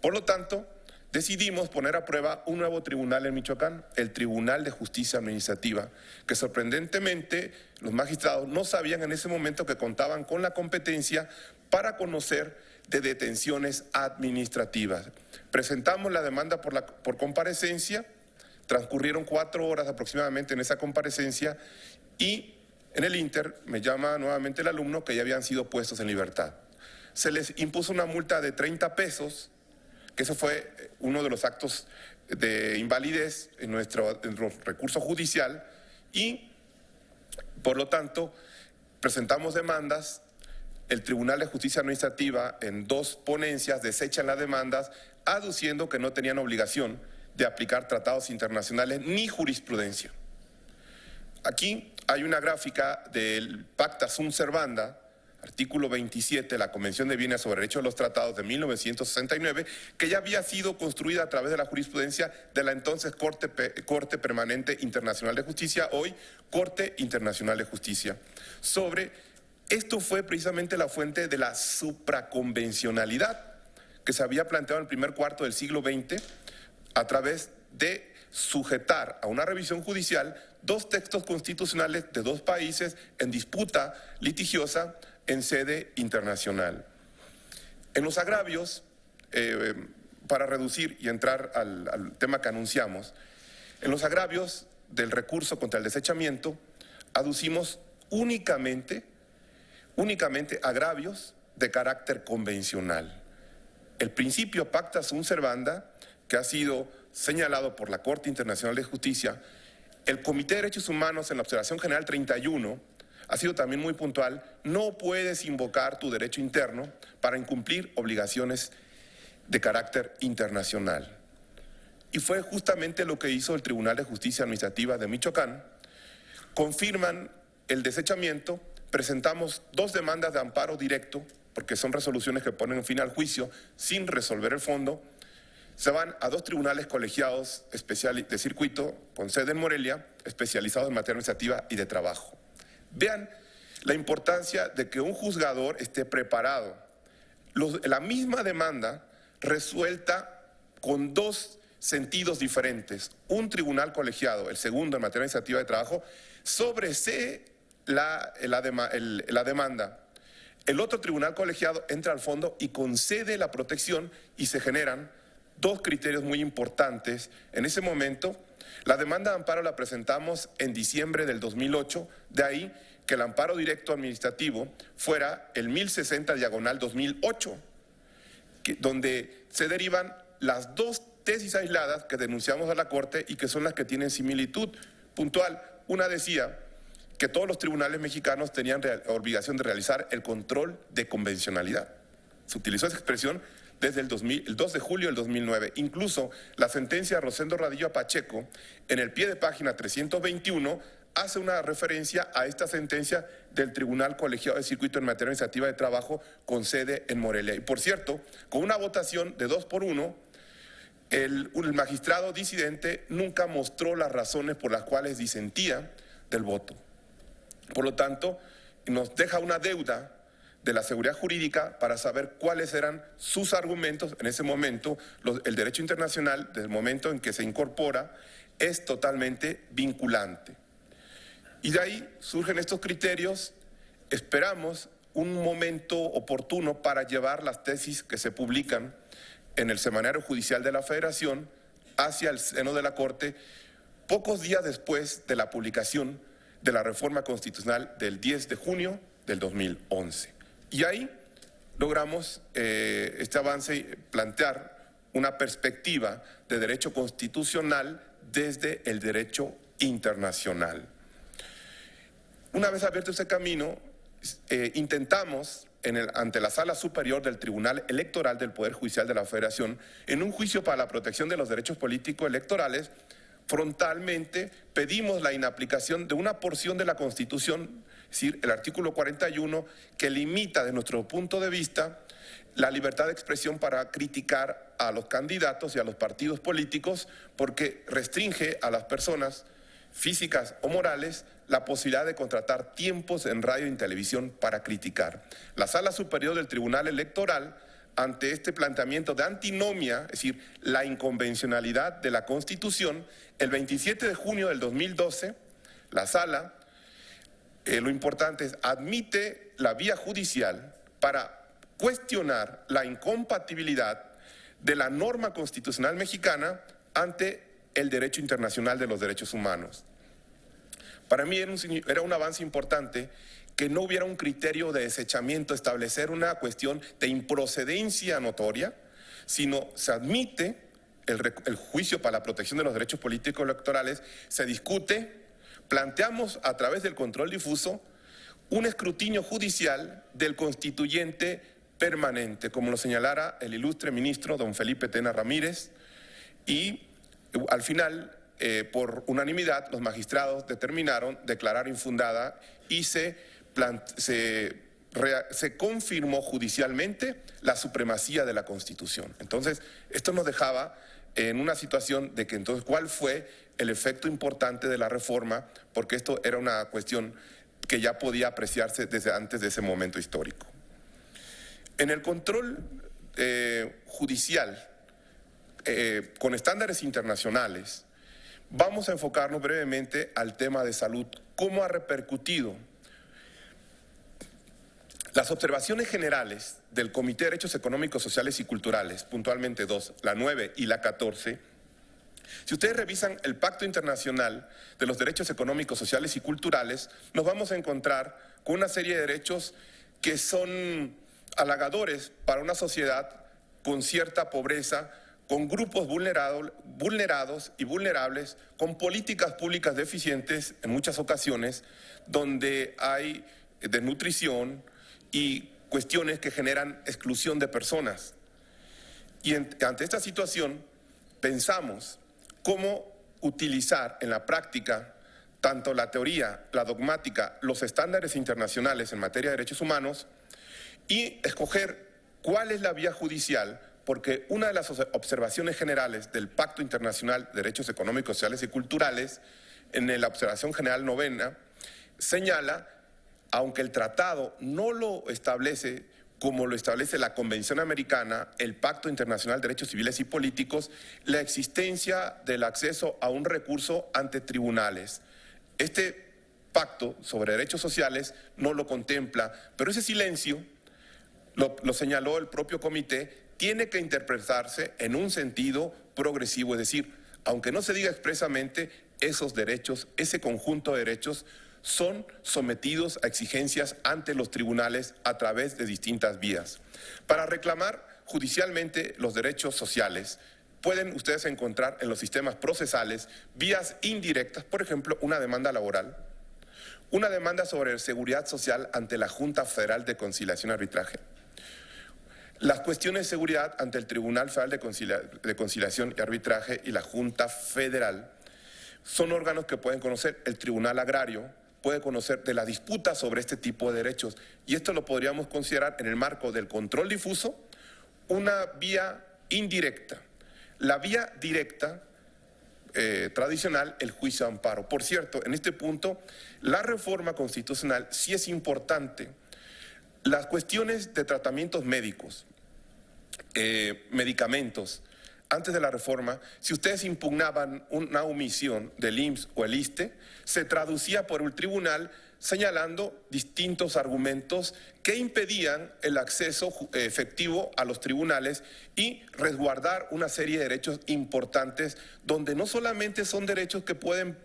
Por lo tanto, decidimos poner a prueba un nuevo tribunal en Michoacán, el Tribunal de Justicia Administrativa, que sorprendentemente los magistrados no sabían en ese momento que contaban con la competencia para conocer de detenciones administrativas. Presentamos la demanda por comparecencia, transcurrieron 4 horas aproximadamente en esa comparecencia y en el ínter me llama nuevamente el alumno que ya habían sido puestos en libertad. Se les impuso una multa de 30 pesos, que ese fue uno de los actos de invalidez en nuestro recurso judicial y, por lo tanto, presentamos demandas. El Tribunal de Justicia Administrativa, en 2 ponencias, desechan las demandas, aduciendo que no tenían obligación de aplicar tratados internacionales ni jurisprudencia. Aquí hay una gráfica del Pacta Sunt Servanda, artículo 27 de la Convención de Viena sobre Derechos de los Tratados de 1969, que ya había sido construida a través de la jurisprudencia de la entonces Corte Permanente Internacional de Justicia, hoy Corte Internacional de Justicia. Esto fue precisamente la fuente de la supraconvencionalidad que se había planteado en el primer cuarto del siglo XX a través de sujetar a una revisión judicial dos textos constitucionales de dos países en disputa litigiosa en sede internacional. En los agravios, para reducir y entrar al tema que anunciamos, en los agravios del recurso contra el desechamiento aducimos únicamente agravios de carácter convencional. El principio pacta sunt servanda, que ha sido señalado por la Corte Internacional de Justicia, el Comité de Derechos Humanos en la Observación General 31 ha sido también muy puntual: no puedes invocar tu derecho interno para incumplir obligaciones de carácter internacional. Y fue justamente lo que hizo el Tribunal de Justicia Administrativa de Michoacán. Confirman el desechamiento, presentamos 2 demandas de amparo directo, porque son resoluciones que ponen fin al juicio sin resolver el fondo. Se van a 2 tribunales colegiados de circuito con sede en Morelia, especializados en materia administrativa y de trabajo. Vean la importancia de que un juzgador esté preparado. La misma demanda resuelta con 2 sentidos diferentes. Un tribunal colegiado, el segundo en materia administrativa de trabajo, sobresee la demanda. El otro tribunal colegiado entra al fondo y concede la protección, y se generan 2 criterios muy importantes. En ese momento, la demanda de amparo la presentamos en diciembre del 2008, de ahí que el amparo directo administrativo fuera el 1060/2008, donde se derivan las 2 tesis aisladas que denunciamos a la Corte y que son las que tienen similitud puntual. Una decía que todos los tribunales mexicanos tenían obligación de realizar el control de convencionalidad. Se utilizó esa expresión desde el 2 de julio del 2009. Incluso la sentencia de Rosendo Radillo Pacheco, en el pie de página 321, hace una referencia a esta sentencia del Tribunal Colegiado de Circuito en materia administrativa de trabajo con sede en Morelia. Y por cierto, con una votación de 2-1, el magistrado disidente nunca mostró las razones por las cuales disentía del voto. Por lo tanto, nos deja una deuda de la seguridad jurídica para saber cuáles eran sus argumentos en ese momento. El derecho internacional, desde el momento en que se incorpora, es totalmente vinculante. Y de ahí surgen estos criterios. Esperamos un momento oportuno para llevar las tesis que se publican en el Semanario Judicial de la Federación hacia el seno de la Corte, pocos días después de la publicación de la reforma constitucional del 10 de junio del 2011. Y ahí logramos este avance y plantear una perspectiva de derecho constitucional desde el derecho internacional. Una vez abierto ese camino, intentamos ante la Sala Superior del Tribunal Electoral del Poder Judicial de la Federación, en un juicio para la protección de los derechos políticos electorales, frontalmente pedimos la inaplicación de una porción de la Constitución, es decir, el artículo 41, que limita, de nuestro punto de vista, la libertad de expresión para criticar a los candidatos y a los partidos políticos, porque restringe a las personas físicas o morales la posibilidad de contratar tiempos en radio y en televisión para criticar. La Sala Superior del Tribunal Electoral, ante este planteamiento de antinomia, es decir, la inconvencionalidad de la Constitución, el 27 de junio del 2012, la Sala, lo importante es, admite la vía judicial para cuestionar la incompatibilidad de la norma constitucional mexicana ante el derecho internacional de los derechos humanos. Para mí era un avance importante que no hubiera un criterio de desechamiento, establecer una cuestión de improcedencia notoria, sino se admite el juicio para la protección de los derechos políticos electorales, se discute, planteamos a través del control difuso un escrutinio judicial del constituyente permanente, como lo señalara el ilustre ministro don Felipe Tena Ramírez, y al final, por unanimidad, los magistrados determinaron declarar infundada y se confirmó judicialmente la supremacía de la Constitución. Entonces, esto nos dejaba en una situación de que entonces, ¿cuál fue el efecto importante de la reforma? Porque esto era una cuestión que ya podía apreciarse desde antes de ese momento histórico. En el control judicial, con estándares internacionales, vamos a enfocarnos brevemente al tema de salud. ¿Cómo ha repercutido? Las observaciones generales del Comité de Derechos Económicos, Sociales y Culturales, puntualmente dos, la 9 y la 14, si ustedes revisan el Pacto Internacional de los Derechos Económicos, Sociales y Culturales, nos vamos a encontrar con una serie de derechos que son halagadores para una sociedad con cierta pobreza, con grupos vulnerados y vulnerables, con políticas públicas deficientes en muchas ocasiones, donde hay desnutrición y cuestiones que generan exclusión de personas. Y ante esta situación pensamos cómo utilizar en la práctica tanto la teoría, la dogmática, los estándares internacionales en materia de derechos humanos y escoger cuál es la vía judicial, porque una de las observaciones generales del Pacto Internacional de Derechos Económicos, Sociales y Culturales, en la observación general 9, señala, aunque el tratado no lo establece como lo establece la Convención Americana, el Pacto Internacional de Derechos Civiles y Políticos, la existencia del acceso a un recurso ante tribunales. Este pacto sobre derechos sociales no lo contempla, pero ese silencio, lo señaló el propio comité, tiene que interpretarse en un sentido progresivo, es decir, aunque no se diga expresamente, esos derechos, ese conjunto de derechos, son sometidos a exigencias ante los tribunales a través de distintas vías. Para reclamar judicialmente los derechos sociales, pueden ustedes encontrar en los sistemas procesales vías indirectas, por ejemplo, una demanda laboral, una demanda sobre seguridad social ante la Junta Federal de Conciliación y Arbitraje, las cuestiones de seguridad ante el Tribunal Federal de Conciliación y Arbitraje y la Junta Federal. Son órganos que pueden conocer. El Tribunal Agrario puede conocer de la disputa sobre este tipo de derechos, y esto lo podríamos considerar en el marco del control difuso una vía indirecta. La vía directa tradicional, el juicio de amparo. Por cierto, en este punto, la reforma constitucional sí es importante. Las cuestiones de tratamientos médicos, medicamentos, antes de la reforma, si ustedes impugnaban una omisión del IMSS o el ISSSTE, se traducía por el tribunal señalando distintos argumentos que impedían el acceso efectivo a los tribunales y resguardar una serie de derechos importantes, donde no solamente son derechos que pueden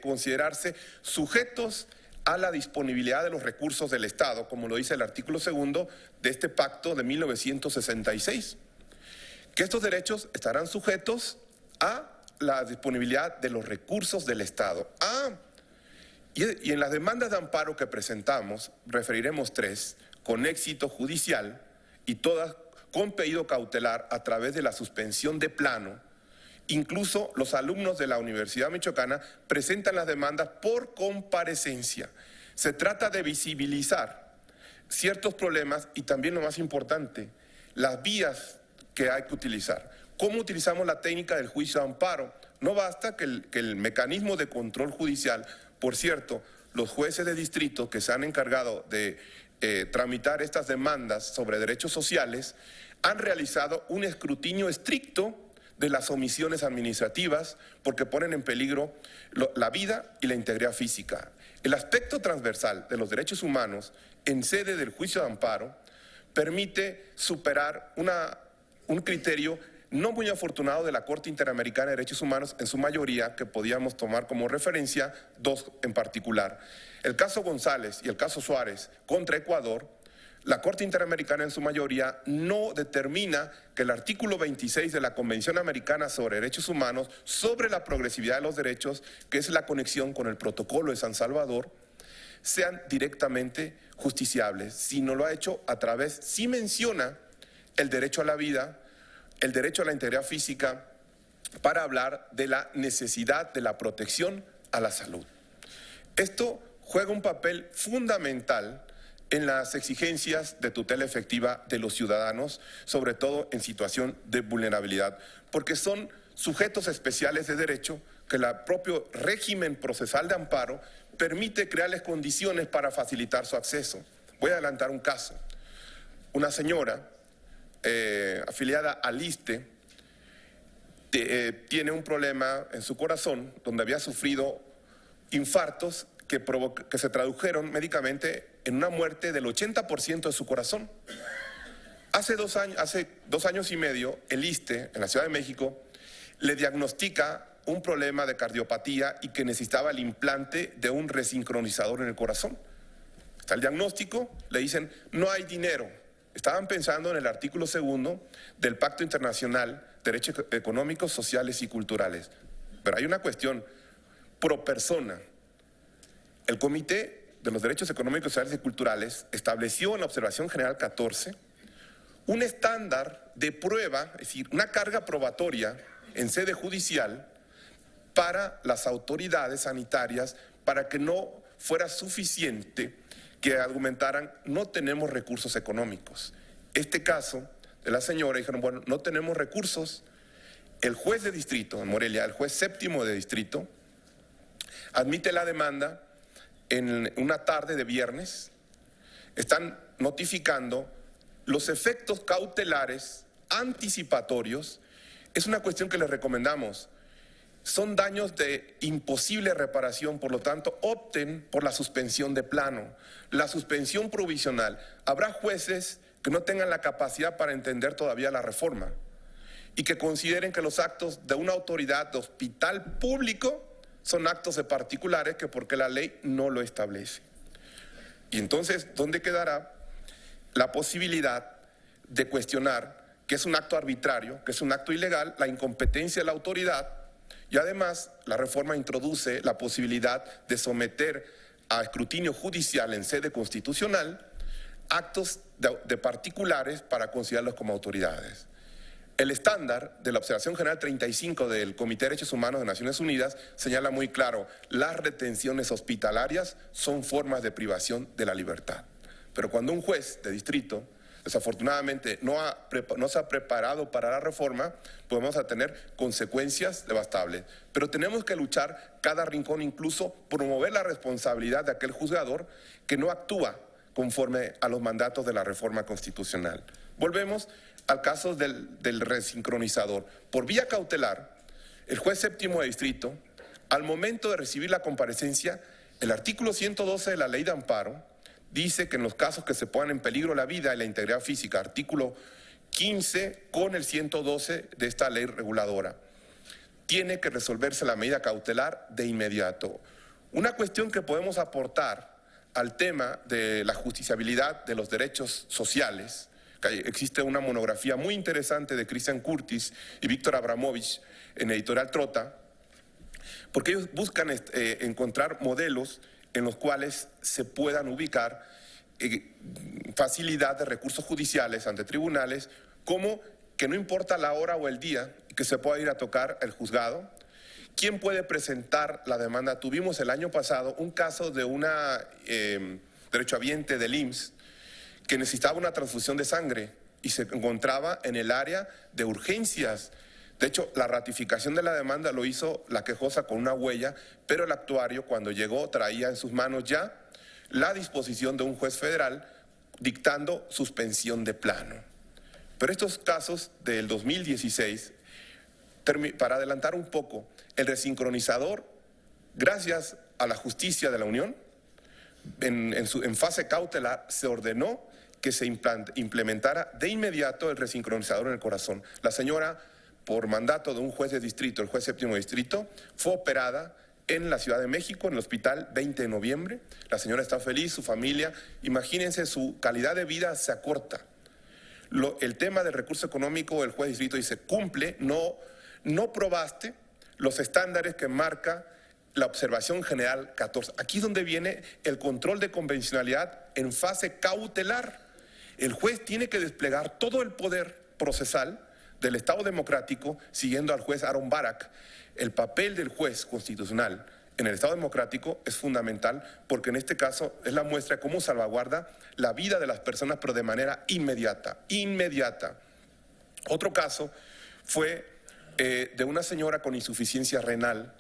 considerarse sujetos a la disponibilidad de los recursos del Estado, como lo dice el artículo 2 de este pacto de 1966, que estos derechos estarán sujetos a la disponibilidad de los recursos del Estado. Y en las demandas de amparo que presentamos, referiremos 3, con éxito judicial y todas con pedido cautelar a través de la suspensión de plano. Incluso los alumnos de la Universidad Michoacana presentan las demandas por comparecencia. Se trata de visibilizar ciertos problemas y también, lo más importante, las vías que hay que utilizar. ¿Cómo utilizamos la técnica del juicio de amparo? No basta que el mecanismo de control judicial, por cierto, los jueces de distrito que se han encargado de tramitar estas demandas sobre derechos sociales han realizado un escrutinio estricto de las omisiones administrativas porque ponen en peligro la vida y la integridad física. El aspecto transversal de los derechos humanos en sede del juicio de amparo permite superar un criterio no muy afortunado de la Corte Interamericana de Derechos Humanos, en su mayoría, que podíamos tomar como referencia 2 en particular. El caso González y el caso Suárez contra Ecuador, la Corte Interamericana en su mayoría no determina que el artículo 26 de la Convención Americana sobre Derechos Humanos, sobre la progresividad de los derechos, que es la conexión con el Protocolo de San Salvador, sean directamente justiciables, sino lo ha hecho a través, sí menciona el derecho a la vida, el derecho a la integridad física, para hablar de la necesidad de la protección a la salud. Esto juega un papel fundamental en las exigencias de tutela efectiva de los ciudadanos, sobre todo en situación de vulnerabilidad, porque son sujetos especiales de derecho que el propio régimen procesal de amparo permite crearles condiciones para facilitar su acceso. Voy a adelantar un caso. Una señora afiliada al ISSSTE tiene un problema en su corazón, donde había sufrido infartos que se tradujeron médicamente en una muerte del 80% de su corazón. Hace 2 años y medio, el ISSSTE, en la Ciudad de México, le diagnostica un problema de cardiopatía y que necesitaba el implante de un resincronizador en el corazón. Está el diagnóstico, le dicen, no hay dinero. Estaban pensando en el artículo 2 del Pacto Internacional de Derechos Económicos, Sociales y Culturales. Pero hay una cuestión pro persona. El Comité de los Derechos Económicos, Sociales y Culturales estableció en la Observación General 14 un estándar de prueba, es decir, una carga probatoria en sede judicial para las autoridades sanitarias para que no fuera suficiente que argumentaran no tenemos recursos económicos. Este caso de la señora dijeron, bueno, no tenemos recursos. El juez de distrito en Morelia, el juez séptimo de distrito, admite la demanda en una tarde de viernes. Están notificando los efectos cautelares anticipatorios. Es una cuestión que les recomendamos. Son daños de imposible reparación, por lo tanto, opten por la suspensión de plano, la suspensión provisional. Habrá jueces que no tengan la capacidad para entender todavía la reforma y que consideren que los actos de una autoridad de hospital público son actos de particulares que porque la ley no lo establece. Y entonces, ¿dónde quedará la posibilidad de cuestionar que es un acto arbitrario, que es un acto ilegal, la incompetencia de la autoridad? Y además, la reforma introduce la posibilidad de someter a escrutinio judicial en sede constitucional actos de particulares para considerarlos como autoridades. El estándar de la Observación General 35 del Comité de Derechos Humanos de Naciones Unidas señala muy claro, las retenciones hospitalarias son formas de privación de la libertad. Pero cuando un juez de distrito desafortunadamente no se ha preparado para la reforma, podemos tener consecuencias devastables. Pero tenemos que luchar cada rincón, incluso promover la responsabilidad de aquel juzgador que no actúa conforme a los mandatos de la reforma constitucional. Volvemos al caso del resincronizador. Por vía cautelar, el juez séptimo de distrito, al momento de recibir la comparecencia, el artículo 112 de la Ley de Amparo dice que en los casos que se pongan en peligro la vida y la integridad física, artículo 15 con el 112 de esta ley reguladora, tiene que resolverse la medida cautelar de inmediato. Una cuestión que podemos aportar al tema de la justiciabilidad de los derechos sociales, que existe una monografía muy interesante de Christian Curtis y Víctor Abramovich en Editorial Trota, porque ellos buscan encontrar modelos en los cuales se puedan ubicar facilidad de recursos judiciales ante tribunales, como que no importa la hora o el día que se pueda ir a tocar el juzgado. ¿Quién puede presentar la demanda? Tuvimos el año pasado un caso de una derechohabiente del IMSS que necesitaba una transfusión de sangre y se encontraba en el área de urgencias. De hecho, la ratificación de la demanda lo hizo la quejosa con una huella, pero el actuario cuando llegó traía en sus manos ya la disposición de un juez federal dictando suspensión de plano. Pero estos casos del 2016, para adelantar un poco, el resincronizador, gracias a la justicia de la Unión, en fase cautelar se ordenó que se implementara de inmediato el resincronizador en el corazón. La señora, por mandato de un juez de distrito, el juez séptimo de distrito, fue operada en la Ciudad de México, en el hospital 20 de noviembre. La señora está feliz, su familia. Imagínense, su calidad de vida se acorta. El tema del recurso económico, el juez de distrito dice, cumple, no probaste los estándares que marca la Observación General 14. Aquí es donde viene el control de convencionalidad en fase cautelar. El juez tiene que desplegar todo el poder procesal del Estado democrático, siguiendo al juez Aaron Barak. El papel del juez constitucional en el Estado democrático es fundamental porque en este caso es la muestra de cómo salvaguarda la vida de las personas, pero de manera inmediata. Otro caso fue de una señora con insuficiencia renal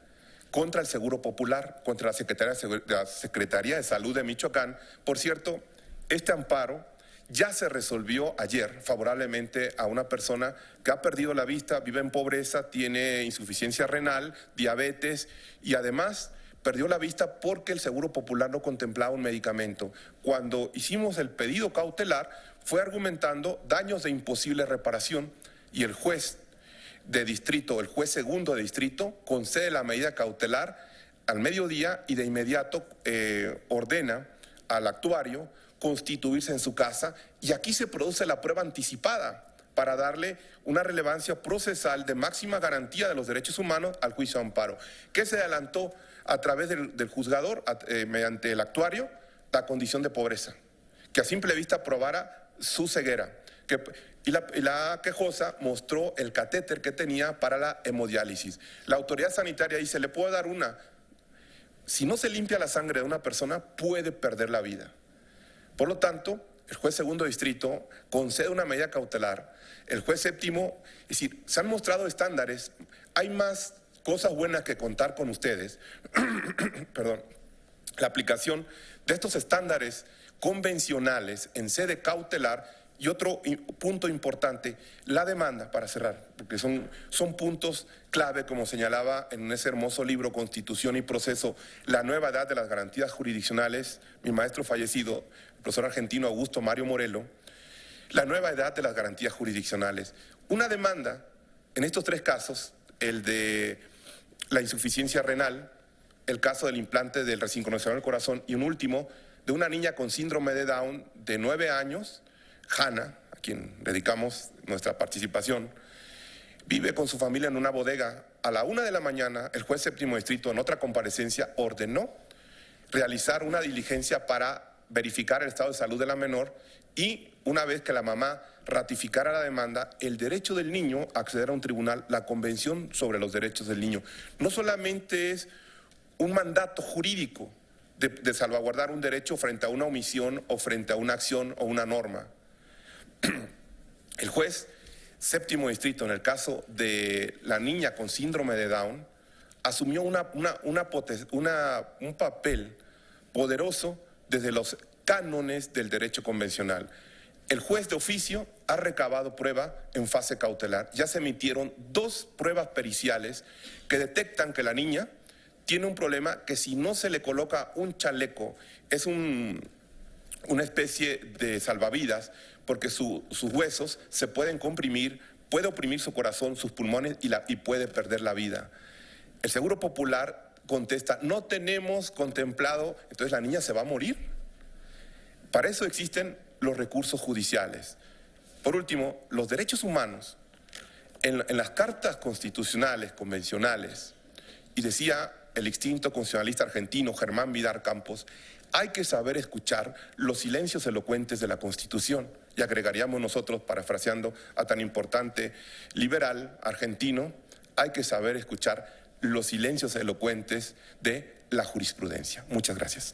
contra el Seguro Popular, contra la Secretaría de Salud de Michoacán. Por cierto, este amparo ya se resolvió ayer favorablemente a una persona que ha perdido la vista, vive en pobreza, tiene insuficiencia renal, diabetes y además perdió la vista porque el Seguro Popular no contemplaba un medicamento. Cuando hicimos el pedido cautelar, fue argumentando daños de imposible reparación y el juez de distrito, el juez segundo de distrito, concede la medida cautelar al mediodía y de inmediato ordena al actuario constituirse en su casa y aquí se produce la prueba anticipada para darle una relevancia procesal de máxima garantía de los derechos humanos al juicio de amparo, que se adelantó a través del juzgador, mediante el actuario, la condición de pobreza, que a simple vista probara su ceguera. Y la quejosa mostró el catéter que tenía para la hemodiálisis. La autoridad sanitaria dice, le puedo dar una. Si no se limpia la sangre de una persona, puede perder la vida. Por lo tanto, el juez segundo distrito concede una medida cautelar. El juez séptimo, es decir, se han mostrado estándares. Hay más cosas buenas que contar con ustedes. Perdón. La aplicación de estos estándares convencionales en sede cautelar. Y otro punto importante, la demanda, para cerrar, porque son puntos clave, como señalaba en ese hermoso libro, Constitución y Proceso, la nueva edad de las garantías jurisdiccionales, mi maestro fallecido, el profesor argentino Augusto Mario Morelo, la nueva edad de las garantías jurisdiccionales. Una demanda, en estos tres casos, el de la insuficiencia renal, el caso del implante del resincronizador del corazón y un último, de una niña con síndrome de Down de 9 años, Hanna, a quien dedicamos nuestra participación, vive con su familia en una bodega. A la 1 de la mañana, el juez séptimo distrito, en otra comparecencia, ordenó realizar una diligencia para verificar el estado de salud de la menor y, una vez que la mamá ratificara la demanda, el derecho del niño a acceder a un tribunal, la Convención sobre los Derechos del Niño. No solamente es un mandato jurídico de salvaguardar un derecho frente a una omisión o frente a una acción o una norma. El juez séptimo distrito, en el caso de la niña con síndrome de Down, asumió un papel poderoso desde los cánones del derecho convencional. El juez de oficio ha recabado prueba en fase cautelar. Ya se emitieron 2 pruebas periciales que detectan que la niña tiene un problema que si no se le coloca un chaleco, es una especie de salvavidas, porque sus huesos se pueden comprimir, puede oprimir su corazón, sus pulmones y puede perder la vida. El Seguro Popular contesta, no tenemos contemplado, entonces la niña se va a morir. Para eso existen los recursos judiciales. Por último, los derechos humanos, en las cartas constitucionales, convencionales, y decía el extinto constitucionalista argentino Germán Vidal Campos, hay que saber escuchar los silencios elocuentes de la Constitución. Y agregaríamos nosotros, parafraseando a tan importante liberal argentino, hay que saber escuchar los silencios elocuentes de la jurisprudencia. Muchas gracias.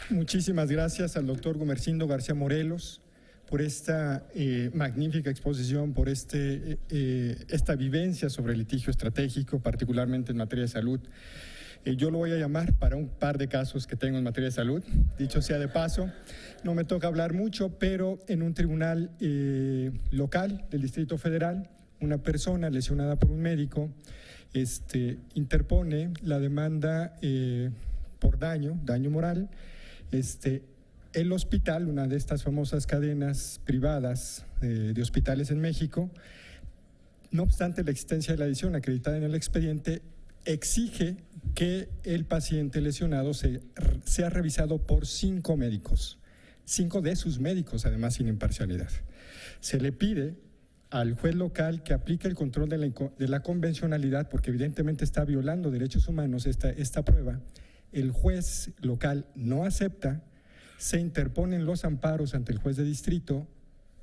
Muchísimas gracias al doctor Gumersindo García Morelos por esta magnífica exposición, por esta vivencia sobre el litigio estratégico, particularmente en materia de salud. Yo lo voy a llamar para un par de casos que tengo en materia de salud. Dicho sea de paso, no me toca hablar mucho, pero en un tribunal local del Distrito Federal, una persona lesionada por un médico interpone la demanda por daño moral. El hospital, una de estas famosas cadenas privadas de hospitales en México, no obstante la existencia de la adición acreditada en el expediente, exige que el paciente lesionado sea revisado por 5 médicos, 5 de sus médicos, además sin imparcialidad. Se le pide al juez local que aplique el control de la convencionalidad, porque evidentemente está violando derechos humanos esta prueba. El juez local no acepta, se interponen los amparos ante el juez de distrito,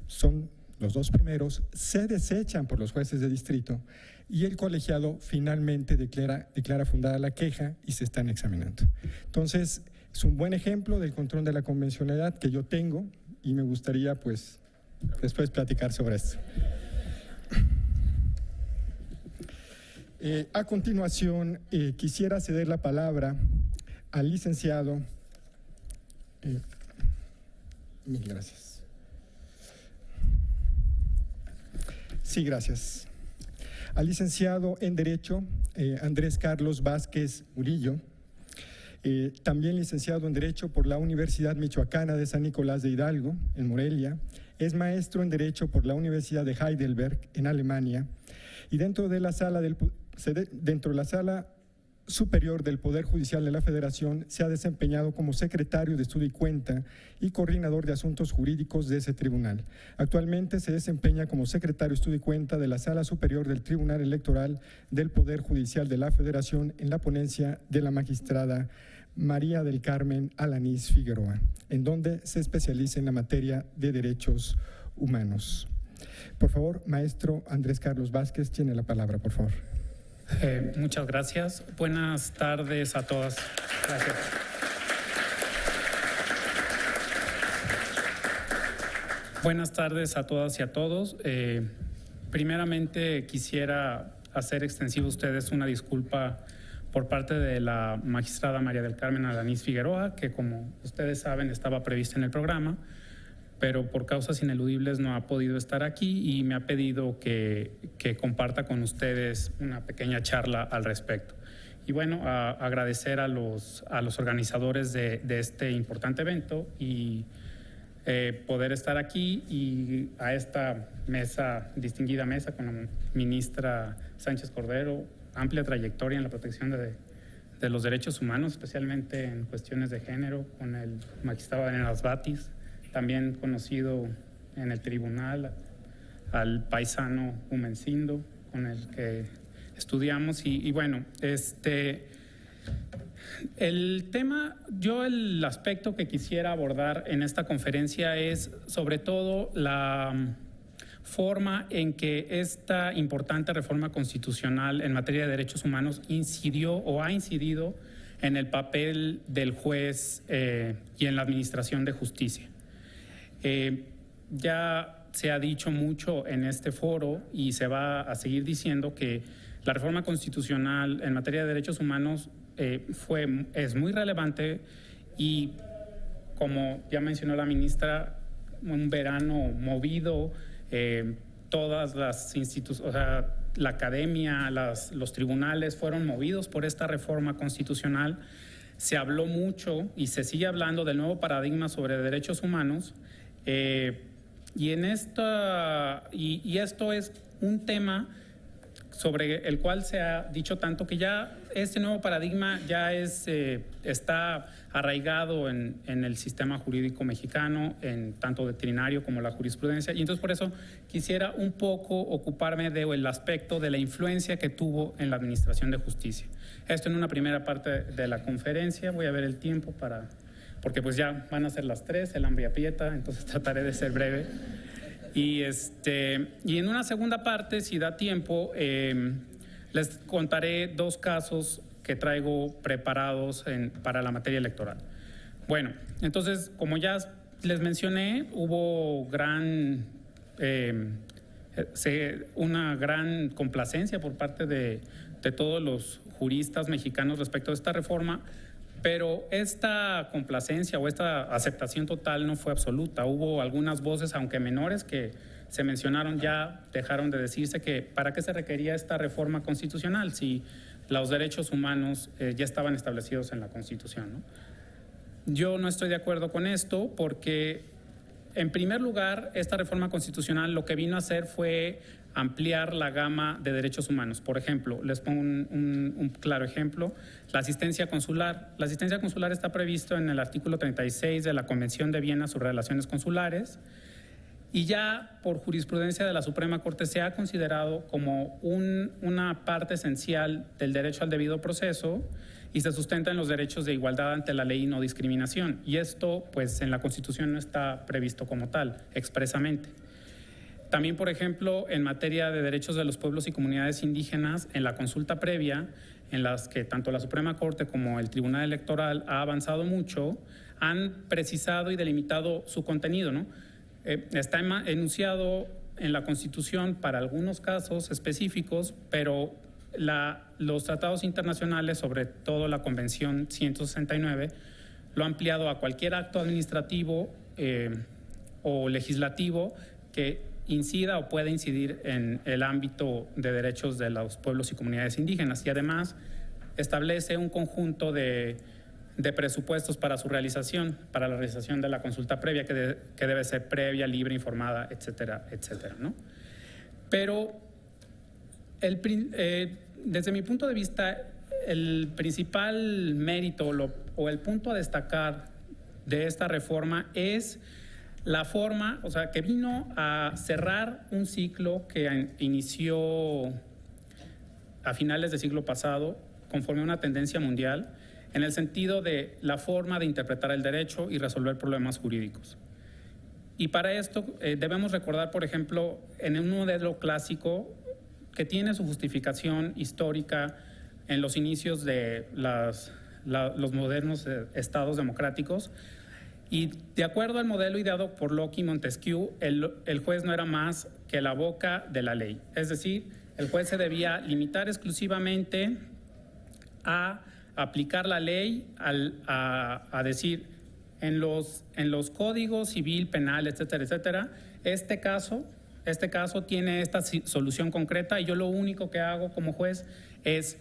son los 2 primeros, se desechan por los jueces de distrito y el colegiado finalmente declara fundada la queja y se están examinando. Entonces, es un buen ejemplo del control de la convencionalidad que yo tengo y me gustaría, pues, después platicar sobre esto. A continuación, quisiera ceder la palabra al licenciado. Mil gracias. Sí, gracias. Al licenciado en Derecho, Andrés Carlos Vázquez Murillo, también licenciado en Derecho por la Universidad Michoacana de San Nicolás de Hidalgo, en Morelia. Es maestro en Derecho por la Universidad de Heidelberg, en Alemania. Y dentro de la sala superior del Poder Judicial de la Federación se ha desempeñado como secretario de Estudio y Cuenta y coordinador de asuntos jurídicos de ese tribunal. Actualmente se desempeña como secretario de Estudio y Cuenta de la Sala Superior del Tribunal Electoral del Poder Judicial de la Federación en la ponencia de la magistrada María del Carmen Alanís Figueroa, en donde se especializa en la materia de derechos humanos. Por favor, maestro Andrés Carlos Vázquez, tiene la palabra, por favor. Muchas gracias. Buenas tardes a todas. Gracias. Buenas tardes a todas y a todos. Primeramente quisiera hacer extensivo a ustedes una disculpa por parte de la magistrada María del Carmen Alanís Figueroa, que como ustedes saben estaba prevista en el programa, pero por causas ineludibles no ha podido estar aquí y me ha pedido que comparta con ustedes una pequeña charla al respecto. Y bueno, agradecer a los organizadores de este importante evento y poder estar aquí, y a esta mesa, distinguida mesa, con la ministra Sánchez Cordero, amplia trayectoria en la protección de los derechos humanos, especialmente en cuestiones de género, con el magistrado Daniel Asbatis, también conocido en el tribunal, al paisano Humencindo, con el que estudiamos. Y bueno, el tema, el aspecto que quisiera abordar en esta conferencia es sobre todo la forma en que esta importante reforma constitucional en materia de derechos humanos incidió o ha incidido en el papel del juez y en la administración de justicia. Ya se ha dicho mucho en este foro y se va a seguir diciendo que la reforma constitucional en materia de derechos humanos es muy relevante y, como ya mencionó la ministra, un verano movido, todas las instituciones, o sea, la academia, los tribunales fueron movidos por esta reforma constitucional. Se habló mucho y se sigue hablando del nuevo paradigma sobre derechos humanos. Y esto es un tema sobre el cual se ha dicho tanto que ya este nuevo paradigma ya está arraigado en el sistema jurídico mexicano, en tanto veterinario como la jurisprudencia, y entonces por eso quisiera un poco ocuparme del aspecto de la influencia que tuvo en la administración de justicia. Esto en una primera parte de la conferencia. Voy a ver el tiempo porque pues ya van a ser las 3, el hambre aprieta, entonces trataré de ser breve. Y en una segunda parte, si da tiempo, les contaré 2 casos que traigo preparados para la materia electoral. Bueno, entonces, como ya les mencioné, hubo una gran complacencia por parte de todos los juristas mexicanos respecto a esta reforma. Pero esta complacencia o esta aceptación total no fue absoluta. Hubo algunas voces, aunque menores, que se mencionaron, ya dejaron de decirse que para qué se requería esta reforma constitucional si los derechos humanos ya estaban establecidos en la Constitución, ¿no? Yo no estoy de acuerdo con esto porque, en primer lugar, esta reforma constitucional lo que vino a hacer fue ampliar la gama de derechos humanos. Por ejemplo, les pongo un claro ejemplo, la asistencia consular. La asistencia consular está previsto en el artículo 36 de la Convención de Viena sobre Relaciones Consulares, y ya por jurisprudencia de la Suprema Corte se ha considerado como una parte esencial del derecho al debido proceso y se sustenta en los derechos de igualdad ante la ley y no discriminación. Y esto, pues, en la Constitución no está previsto como tal, expresamente. También, por ejemplo, en materia de derechos de los pueblos y comunidades indígenas, en la consulta previa, en las que tanto la Suprema Corte como el Tribunal Electoral ha avanzado mucho, han precisado y delimitado su contenido, ¿no? Está enunciado en la Constitución para algunos casos específicos, pero los tratados internacionales, sobre todo la Convención 169, lo ha ampliado a cualquier acto administrativo o legislativo que incida o pueda incidir en el ámbito de derechos de los pueblos y comunidades indígenas, y además establece un conjunto de presupuestos para su realización, para la realización de la consulta previa, que debe ser previa, libre, informada, etcétera, etcétera, ¿no? Pero desde mi punto de vista, el principal mérito o el punto a destacar de esta reforma es la forma, o sea, que vino a cerrar un ciclo que inició a finales del siglo pasado conforme a una tendencia mundial, en el sentido de la forma de interpretar el derecho y resolver problemas jurídicos. Y para esto debemos recordar, por ejemplo, en un modelo clásico que tiene su justificación histórica en los inicios de los modernos estados democráticos, y de acuerdo al modelo ideado por Locke y Montesquieu, el juez no era más que la boca de la ley. Es decir, el juez se debía limitar exclusivamente a aplicar la ley, a decir en los códigos civil, penal, etcétera, etcétera, este caso tiene esta solución concreta y yo lo único que hago como juez es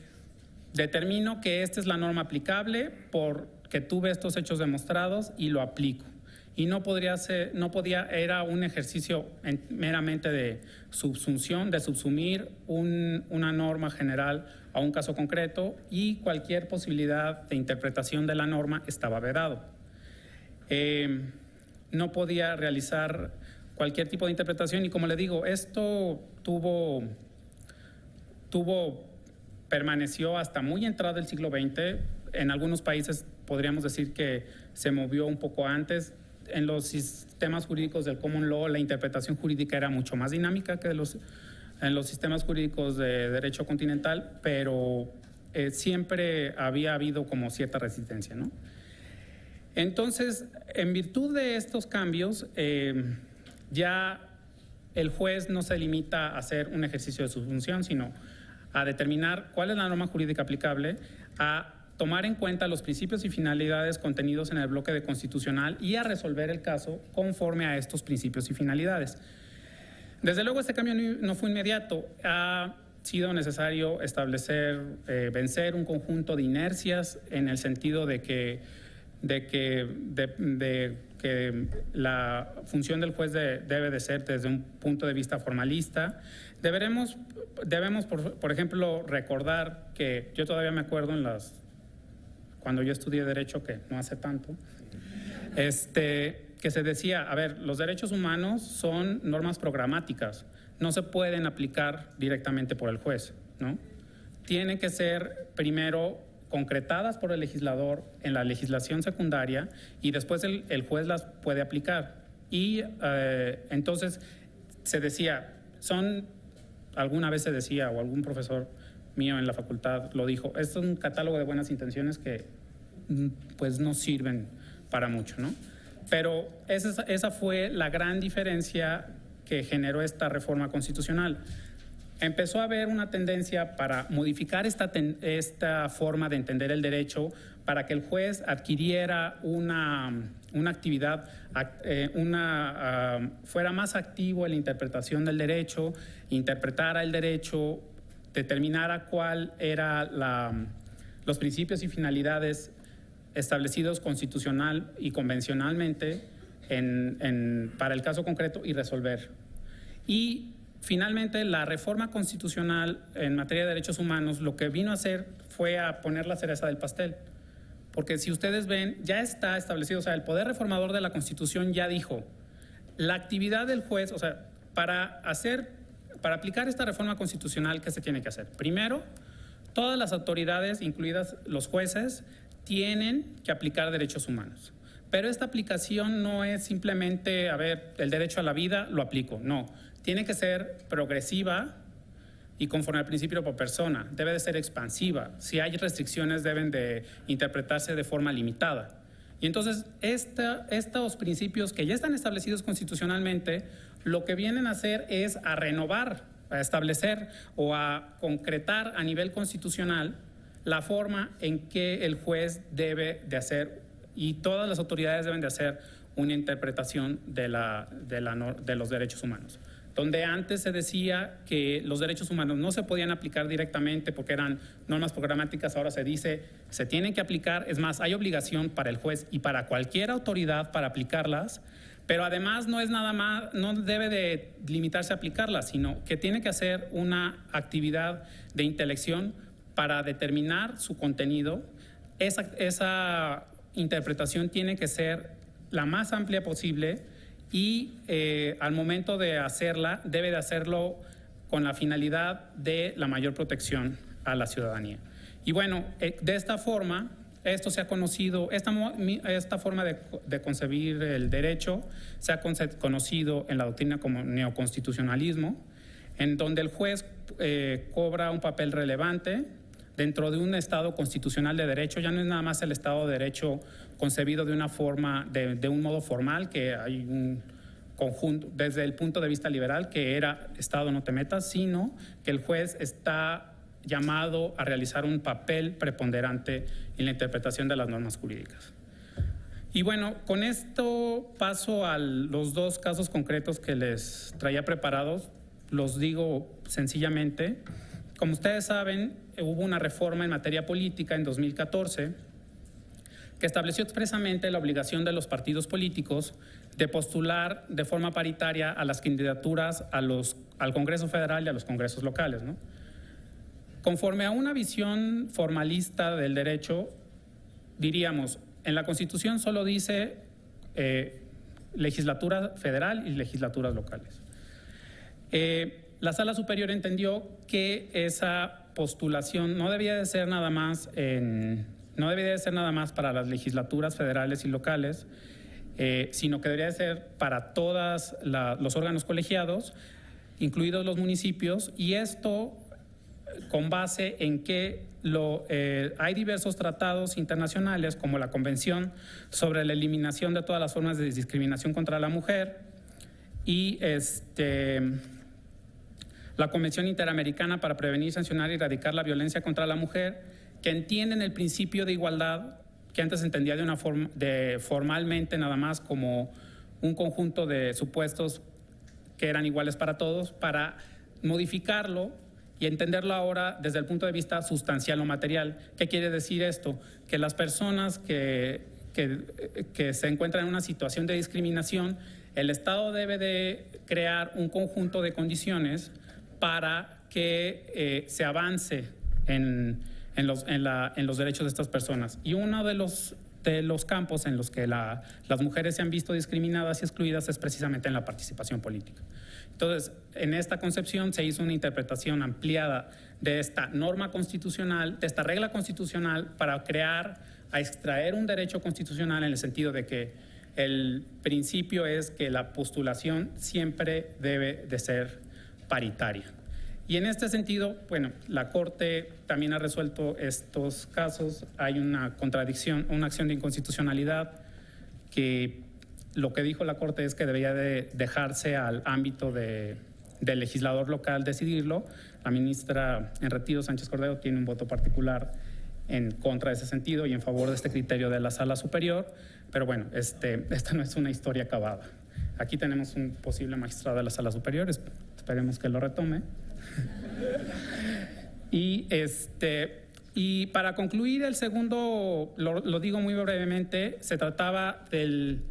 determino que esta es la norma aplicable porque tuve estos hechos demostrados y lo aplico. Y era un ejercicio meramente de subsunción, de subsumir una norma general a un caso concreto, y cualquier posibilidad de interpretación de la norma estaba vedado. No podía realizar cualquier tipo de interpretación, y como le digo, esto permaneció hasta muy entrada del siglo XX. En algunos países podríamos decir que se movió un poco antes. En los sistemas jurídicos del common law, la interpretación jurídica era mucho más dinámica que en los sistemas jurídicos de derecho continental, pero siempre había habido como cierta resistencia, ¿no? Entonces, en virtud de estos cambios, ya el juez no se limita a hacer un ejercicio de su función, sino a determinar cuál es la norma jurídica aplicable, a tomar en cuenta los principios y finalidades contenidos en el bloque de constitucional y a resolver el caso conforme a estos principios y finalidades. Desde luego, este cambio no fue inmediato. Ha sido necesario vencer un conjunto de inercias, en el sentido de que la función del juez debe de ser desde un punto de vista formalista. Debemos, por ejemplo, recordar que yo todavía me acuerdo cuando yo estudié Derecho, que no hace tanto, que se decía, a ver, los derechos humanos son normas programáticas, no se pueden aplicar directamente por el juez, ¿no? Tienen que ser primero concretadas por el legislador en la legislación secundaria, y después el juez las puede aplicar. Y entonces se decía, alguna vez se decía, o algún profesor mío en la facultad lo dijo, esto es un catálogo de buenas intenciones que pues no sirven para mucho, ¿no? Pero esa fue la gran diferencia que generó esta reforma constitucional. Empezó a haber una tendencia para modificar esta forma de entender el derecho, para que el juez adquiriera una actividad, fuera más activo en la interpretación del derecho, interpretara el derecho, determinara cuál era los principios y finalidades establecidos constitucional y convencionalmente para el caso concreto y resolver. Y finalmente, la reforma constitucional en materia de derechos humanos lo que vino a hacer fue a poner la cereza del pastel. Porque si ustedes ven, ya está establecido, o sea, el poder reformador de la Constitución ya dijo, la actividad del juez, o sea, para aplicar esta reforma constitucional, ¿qué se tiene que hacer? Primero, todas las autoridades, incluidas los jueces, tienen que aplicar derechos humanos. Pero esta aplicación no es simplemente, a ver, el derecho a la vida lo aplico, no. Tiene que ser progresiva y conforme al principio por persona. Debe de ser expansiva. Si hay restricciones, deben de interpretarse de forma limitada. Y entonces, estos principios que ya están establecidos constitucionalmente, lo que vienen a hacer es a renovar establecer o a concretar a nivel constitucional la forma en que el juez debe de hacer y todas las autoridades deben de hacer una interpretación de los derechos humanos. Donde antes se decía que los derechos humanos no se podían aplicar directamente porque eran normas programáticas, ahora se dice se tienen que aplicar. Es más, hay obligación para el juez y para cualquier autoridad para aplicarlas, pero además no es nada más, no debe de limitarse a aplicarlas, sino que tiene que hacer una actividad de intelección para determinar su contenido. Esa interpretación tiene que ser la más amplia posible y al momento de hacerla, debe de hacerlo con la finalidad de la mayor protección a la ciudadanía. Y bueno, de esta forma, esto se ha conocido, esta forma de concebir el derecho se ha conocido en la doctrina como neoconstitucionalismo, en donde el juez cobra un papel relevante dentro de un Estado constitucional de derecho. Ya no es nada más el Estado de derecho concebido de una forma, de un modo formal, que hay un conjunto, desde el punto de vista liberal, que era Estado no te metas, sino que el juez está llamado a realizar un papel preponderante en la interpretación de las normas jurídicas. Y bueno, con esto paso a los dos casos concretos que les traía preparados. Los digo sencillamente. Como ustedes saben, hubo una reforma en materia política en 2014 que estableció expresamente la obligación de los partidos políticos de postular de forma paritaria a las candidaturas al Congreso Federal y a los congresos locales, ¿no? Conforme a una visión formalista del derecho, diríamos, en la Constitución solo dice legislatura federal y legislaturas locales. La Sala Superior entendió que esa postulación no debía de ser nada más para las legislaturas federales y locales, sino que debería de ser para todos los órganos colegiados, incluidos los municipios, y esto con base en que hay diversos tratados internacionales como la Convención sobre la Eliminación de todas las formas de discriminación contra la mujer y la Convención Interamericana para prevenir, sancionar y erradicar la violencia contra la mujer, que entienden el principio de igualdad, que antes se entendía formalmente nada más como un conjunto de supuestos que eran iguales para todos, para modificarlo y entenderlo ahora desde el punto de vista sustancial o material. ¿Qué quiere decir esto? Que las personas que se encuentran en una situación de discriminación, el Estado debe de crear un conjunto de condiciones para que se avance en los derechos de estas personas. Y uno de los campos en los que las mujeres se han visto discriminadas y excluidas es precisamente en la participación política. Entonces, en esta concepción se hizo una interpretación ampliada de esta norma constitucional, de esta regla constitucional, para extraer un derecho constitucional en el sentido de que el principio es que la postulación siempre debe de ser paritaria. Y en este sentido, bueno, la Corte también ha resuelto estos casos. Hay una contradicción, una acción de inconstitucionalidad que lo que dijo la Corte es que debería de dejarse al ámbito del legislador local decidirlo. La ministra en retiro, Sánchez Cordero, tiene un voto particular en contra de ese sentido y en favor de este criterio de la Sala Superior. Pero bueno, esta no es una historia acabada. Aquí tenemos un posible magistrado de la Sala Superior, esperemos que lo retome. Y para concluir, el segundo, lo digo muy brevemente, se trataba del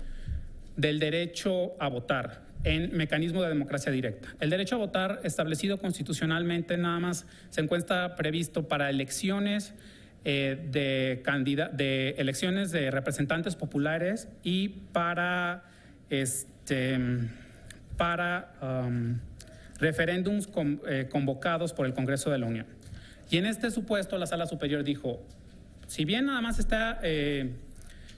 derecho a votar en mecanismo de democracia directa. El derecho a votar establecido constitucionalmente nada más se encuentra previsto para elecciones de elecciones de representantes populares y para referéndums convocados por el Congreso de la Unión. Y en este supuesto la Sala Superior dijo, si bien nada más está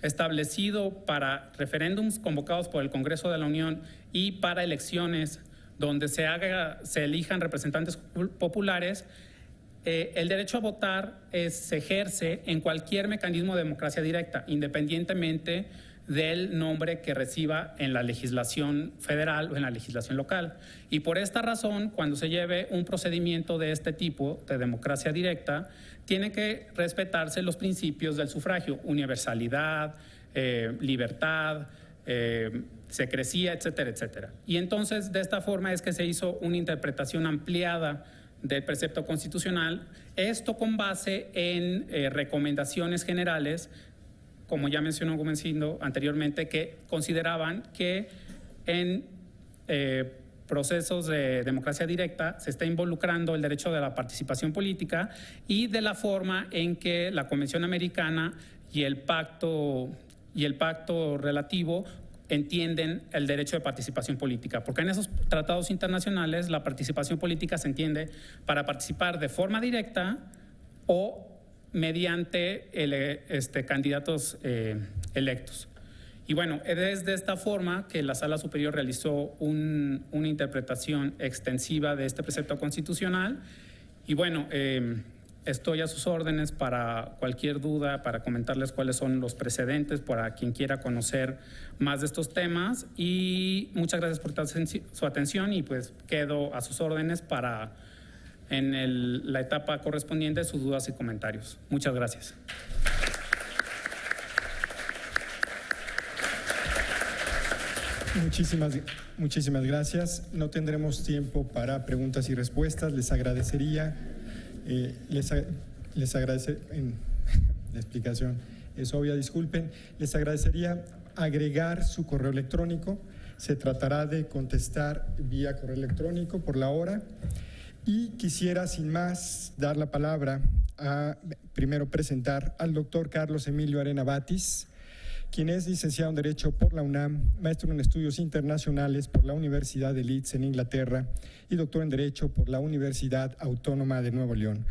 establecido para referéndums convocados por el Congreso de la Unión y para elecciones donde se elijan representantes populares, el derecho a votar se ejerce en cualquier mecanismo de democracia directa, independientemente del nombre que reciba en la legislación federal o en la legislación local. Y por esta razón, cuando se lleve un procedimiento de este tipo, de democracia directa, tiene que respetarse los principios del sufragio: universalidad, libertad, secrecía, etcétera, etcétera. Y entonces, de esta forma es que se hizo una interpretación ampliada del precepto constitucional, esto con base en recomendaciones generales, como ya mencionó Gomencindo anteriormente, que consideraban que en procesos de democracia directa se está involucrando el derecho de la participación política y de la forma en que la Convención Americana y el pacto relativo entienden el derecho de participación política, porque en esos tratados internacionales la participación política se entiende para participar de forma directa o mediante candidatos electos. Y bueno, es de esta forma que la Sala Superior realizó una interpretación extensiva de este precepto constitucional. Y bueno, estoy a sus órdenes para cualquier duda, para comentarles cuáles son los precedentes, para quien quiera conocer más de estos temas. Y muchas gracias por su atención y pues quedo a sus órdenes para en la etapa correspondiente sus dudas y comentarios. Muchas gracias. Muchísimas gracias. No tendremos tiempo para preguntas y respuestas. Les agradecería, les agradece, la explicación es obvia, disculpen. Les agradecería agregar su correo electrónico. Se tratará de contestar vía correo electrónico por la hora. Y quisiera, sin más, dar la palabra a, primero, presentar al doctor Carlos Emilio Arena Batis, quien es licenciado en Derecho por la UNAM, maestro en Estudios Internacionales por la Universidad de Leeds en Inglaterra y doctor en Derecho por la Universidad Autónoma de Nuevo León.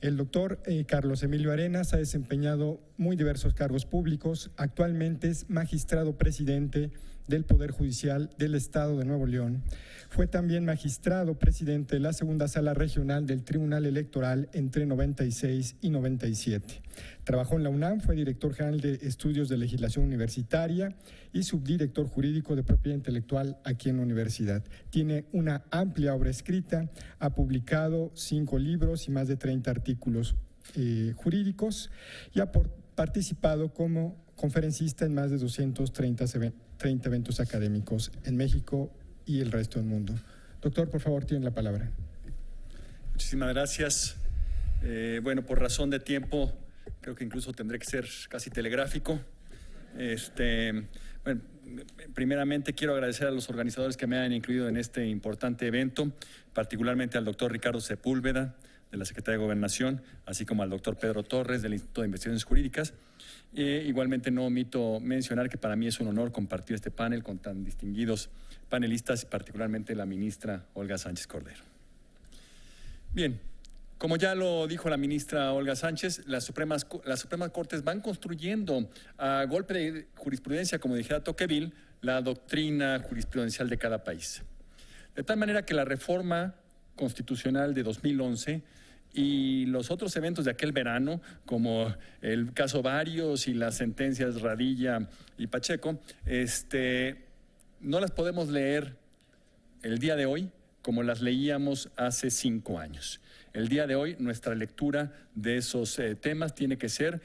El doctor Carlos Emilio Arenas ha desempeñado muy diversos cargos públicos. Actualmente es magistrado presidente del Poder Judicial del Estado de Nuevo León. Fue también magistrado presidente de la Segunda Sala Regional del Tribunal Electoral entre 96 y 97. Trabajó en la UNAM, fue director general de Estudios de Legislación Universitaria y subdirector jurídico de Propiedad Intelectual aquí en la universidad. Tiene una amplia obra escrita, ha publicado 5 libros y más de 30 artículos jurídicos y ha participado como conferencista en más de 230 eventos académicos en México y el resto del mundo. Doctor, por favor, tiene la palabra. Muchísimas gracias. Bueno, por razón de tiempo, creo que incluso tendré que ser casi telegráfico. Bueno, primeramente quiero agradecer a los organizadores que me han incluido en este importante evento, particularmente al doctor Ricardo Sepúlveda, de la Secretaría de Gobernación, así como al doctor Pedro Torres, del Instituto de Investigaciones Jurídicas. Igualmente no omito mencionar que para mí es un honor compartir este panel con tan distinguidos panelistas y particularmente la ministra Olga Sánchez Cordero. Bien, como ya lo dijo la ministra Olga Sánchez, las Supremas Cortes van construyendo a golpe de jurisprudencia, como dijera Tocqueville, la doctrina jurisprudencial de cada país. De tal manera que la reforma constitucional de 2011 y los otros eventos de aquel verano, como el caso Varios y las sentencias Radilla y Pacheco, no las podemos leer el día de hoy como las leíamos hace 5 años. El día de hoy nuestra lectura de esos temas tiene que ser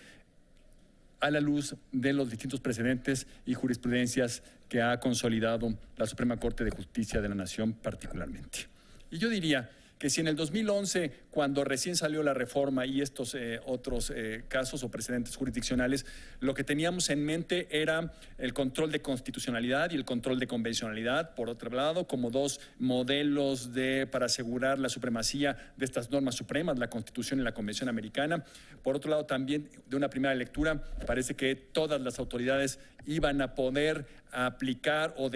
a la luz de los distintos precedentes y jurisprudencias que ha consolidado la Suprema Corte de Justicia de la Nación particularmente. Y yo diría que si en el 2011, cuando recién salió la reforma y estos otros casos o precedentes jurisdiccionales, lo que teníamos en mente era el control de constitucionalidad y el control de convencionalidad, por otro lado, como 2 modelos para asegurar la supremacía de estas normas supremas, la Constitución y la Convención Americana. Por otro lado, también de una primera lectura, parece que todas las autoridades iban a poder aplicar o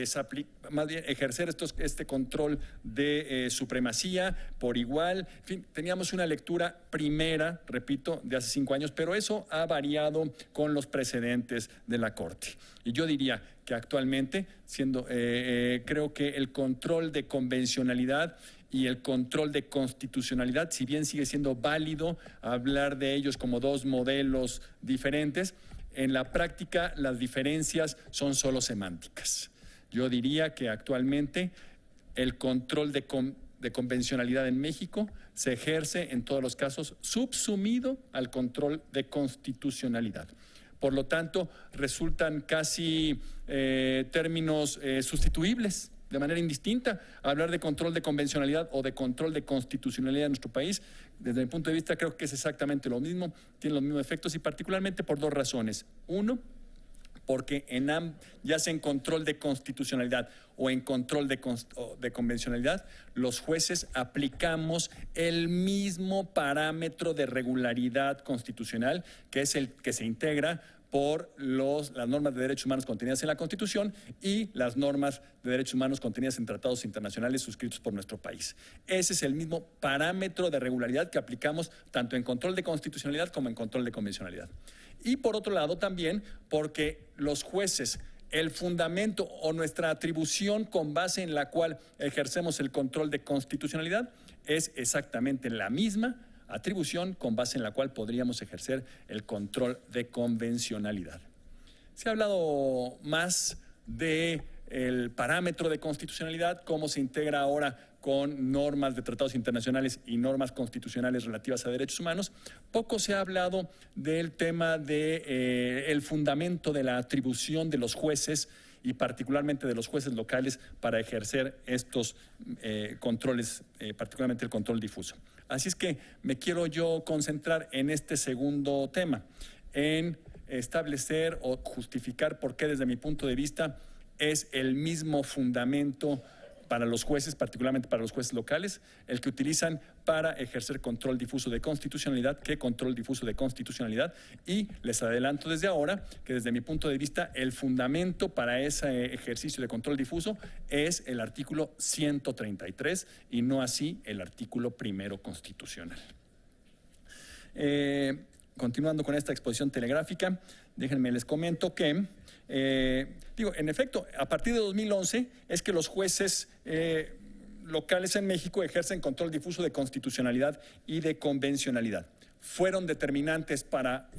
más bien ejercer este control de supremacía por igual. En fin, teníamos una lectura primera, repito, de hace 5 años, pero eso ha variado con los precedentes de la Corte. Y yo diría que actualmente, creo que el control de convencionalidad y el control de constitucionalidad, si bien sigue siendo válido hablar de ellos como 2 modelos diferentes, en la práctica las diferencias son solo semánticas. Yo diría que actualmente el control de convencionalidad en México se ejerce en todos los casos subsumido al control de constitucionalidad. Por lo tanto, resultan casi términos sustituibles de manera indistinta. Hablar de control de convencionalidad o de control de constitucionalidad en nuestro país, desde mi punto de vista, creo que es exactamente lo mismo, tiene los mismos efectos y particularmente por dos razones. Uno, porque ya sea en control de constitucionalidad o en control de convencionalidad, los jueces aplicamos el mismo parámetro de regularidad constitucional, que es el que se integra por las normas de derechos humanos contenidas en la Constitución y las normas de derechos humanos contenidas en tratados internacionales suscritos por nuestro país. Ese es el mismo parámetro de regularidad que aplicamos tanto en control de constitucionalidad como en control de convencionalidad. Y por otro lado también porque los jueces, el fundamento o nuestra atribución con base en la cual ejercemos el control de constitucionalidad es exactamente la misma atribución con base en la cual podríamos ejercer el control de convencionalidad. Se ha hablado más del parámetro de constitucionalidad, cómo se integra ahora con normas de tratados internacionales y normas constitucionales relativas a derechos humanos. Poco se ha hablado del tema del fundamento de la atribución de los jueces y particularmente de los jueces locales para ejercer estos controles, particularmente el control difuso. Así es que me quiero yo concentrar en este segundo tema, en establecer o justificar por qué desde mi punto de vista es el mismo fundamento para los jueces, particularmente para los jueces locales, el que utilizan para ejercer control difuso de constitucionalidad que control difuso de constitucionalidad. Y les adelanto desde ahora que desde mi punto de vista el fundamento para ese ejercicio de control difuso es el artículo 133 y no así el artículo 1 constitucional. Continuando con esta exposición telegráfica, déjenme les comento que en efecto, a partir de 2011 es que los jueces locales en México ejercen control difuso de constitucionalidad y de convencionalidad. Fueron determinantes para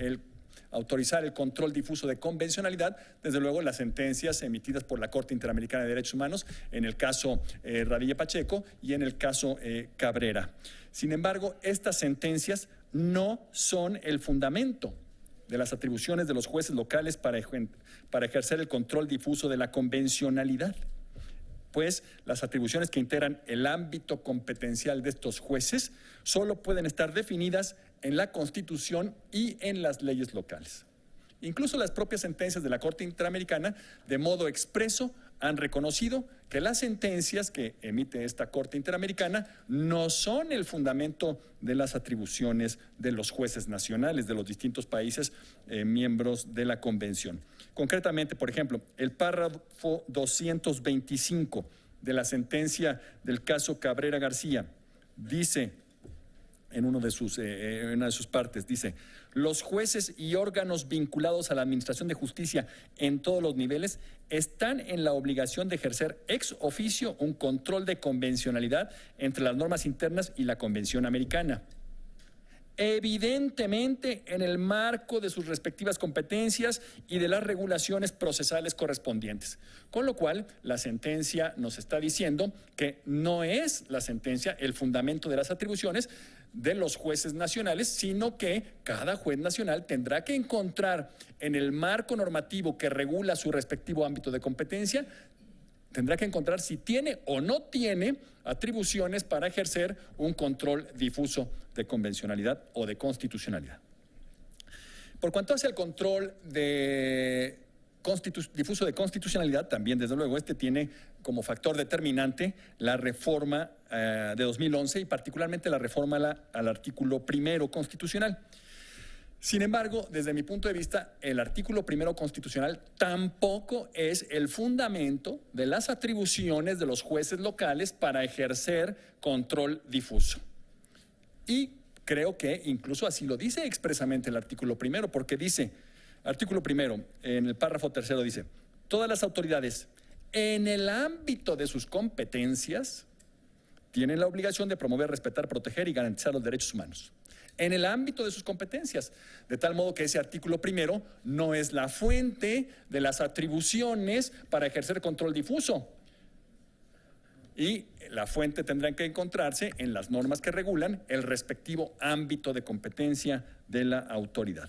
autorizar el control difuso de convencionalidad, desde luego las sentencias emitidas por la Corte Interamericana de Derechos Humanos, en el caso Radilla Pacheco y en el caso Cabrera. Sin embargo, estas sentencias no son el fundamento de las atribuciones de los jueces locales para ejercer el control difuso de la convencionalidad, pues las atribuciones que integran el ámbito competencial de estos jueces solo pueden estar definidas en la Constitución y en las leyes locales. Incluso las propias sentencias de la Corte Interamericana, de modo expreso, han reconocido que las sentencias que emite esta Corte Interamericana no son el fundamento de las atribuciones de los jueces nacionales de los distintos países miembros de la Convención. Concretamente, por ejemplo, el párrafo 225 de la sentencia del caso Cabrera García dice, en una de sus partes, dice: los jueces y órganos vinculados a la administración de justicia en todos los niveles están en la obligación de ejercer ex oficio un control de convencionalidad entre las normas internas y la Convención Americana, evidentemente en el marco de sus respectivas competencias y de las regulaciones procesales correspondientes. Con lo cual, la sentencia nos está diciendo que no es la sentencia el fundamento de las atribuciones de los jueces nacionales, sino que cada juez nacional tendrá que encontrar en el marco normativo que regula su respectivo ámbito de competencia, tendrá que encontrar si tiene o no tiene atribuciones para ejercer un control difuso de convencionalidad o de constitucionalidad. Por cuanto hace el control difuso de constitucionalidad, también desde luego tiene como factor determinante la reforma de 2011 y particularmente la reforma al artículo 1 constitucional. Sin embargo, desde mi punto de vista, el artículo 1 constitucional tampoco es el fundamento de las atribuciones de los jueces locales para ejercer control difuso. Y creo que incluso así lo dice expresamente el artículo 1, porque dice, artículo 1, en el párrafo 3 dice: todas las autoridades en el ámbito de sus competencias tienen la obligación de promover, respetar, proteger y garantizar los derechos humanos. en el ámbito de sus competencias, de tal modo que ese artículo primero no es la fuente de las atribuciones para ejercer control difuso. Y la fuente tendrá que encontrarse en las normas que regulan el respectivo ámbito de competencia de la autoridad.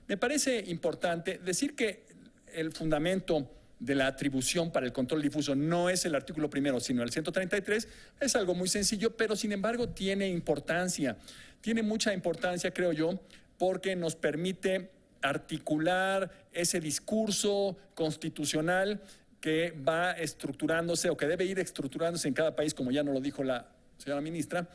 Me parece importante decir que el fundamento de la atribución para el control difuso no es el artículo primero, sino el 133, es algo muy sencillo, pero sin embargo tiene importancia. Tiene mucha importancia, creo yo, porque nos permite articular ese discurso constitucional que va estructurándose o que debe ir estructurándose en cada país, como ya nos lo dijo la señora ministra.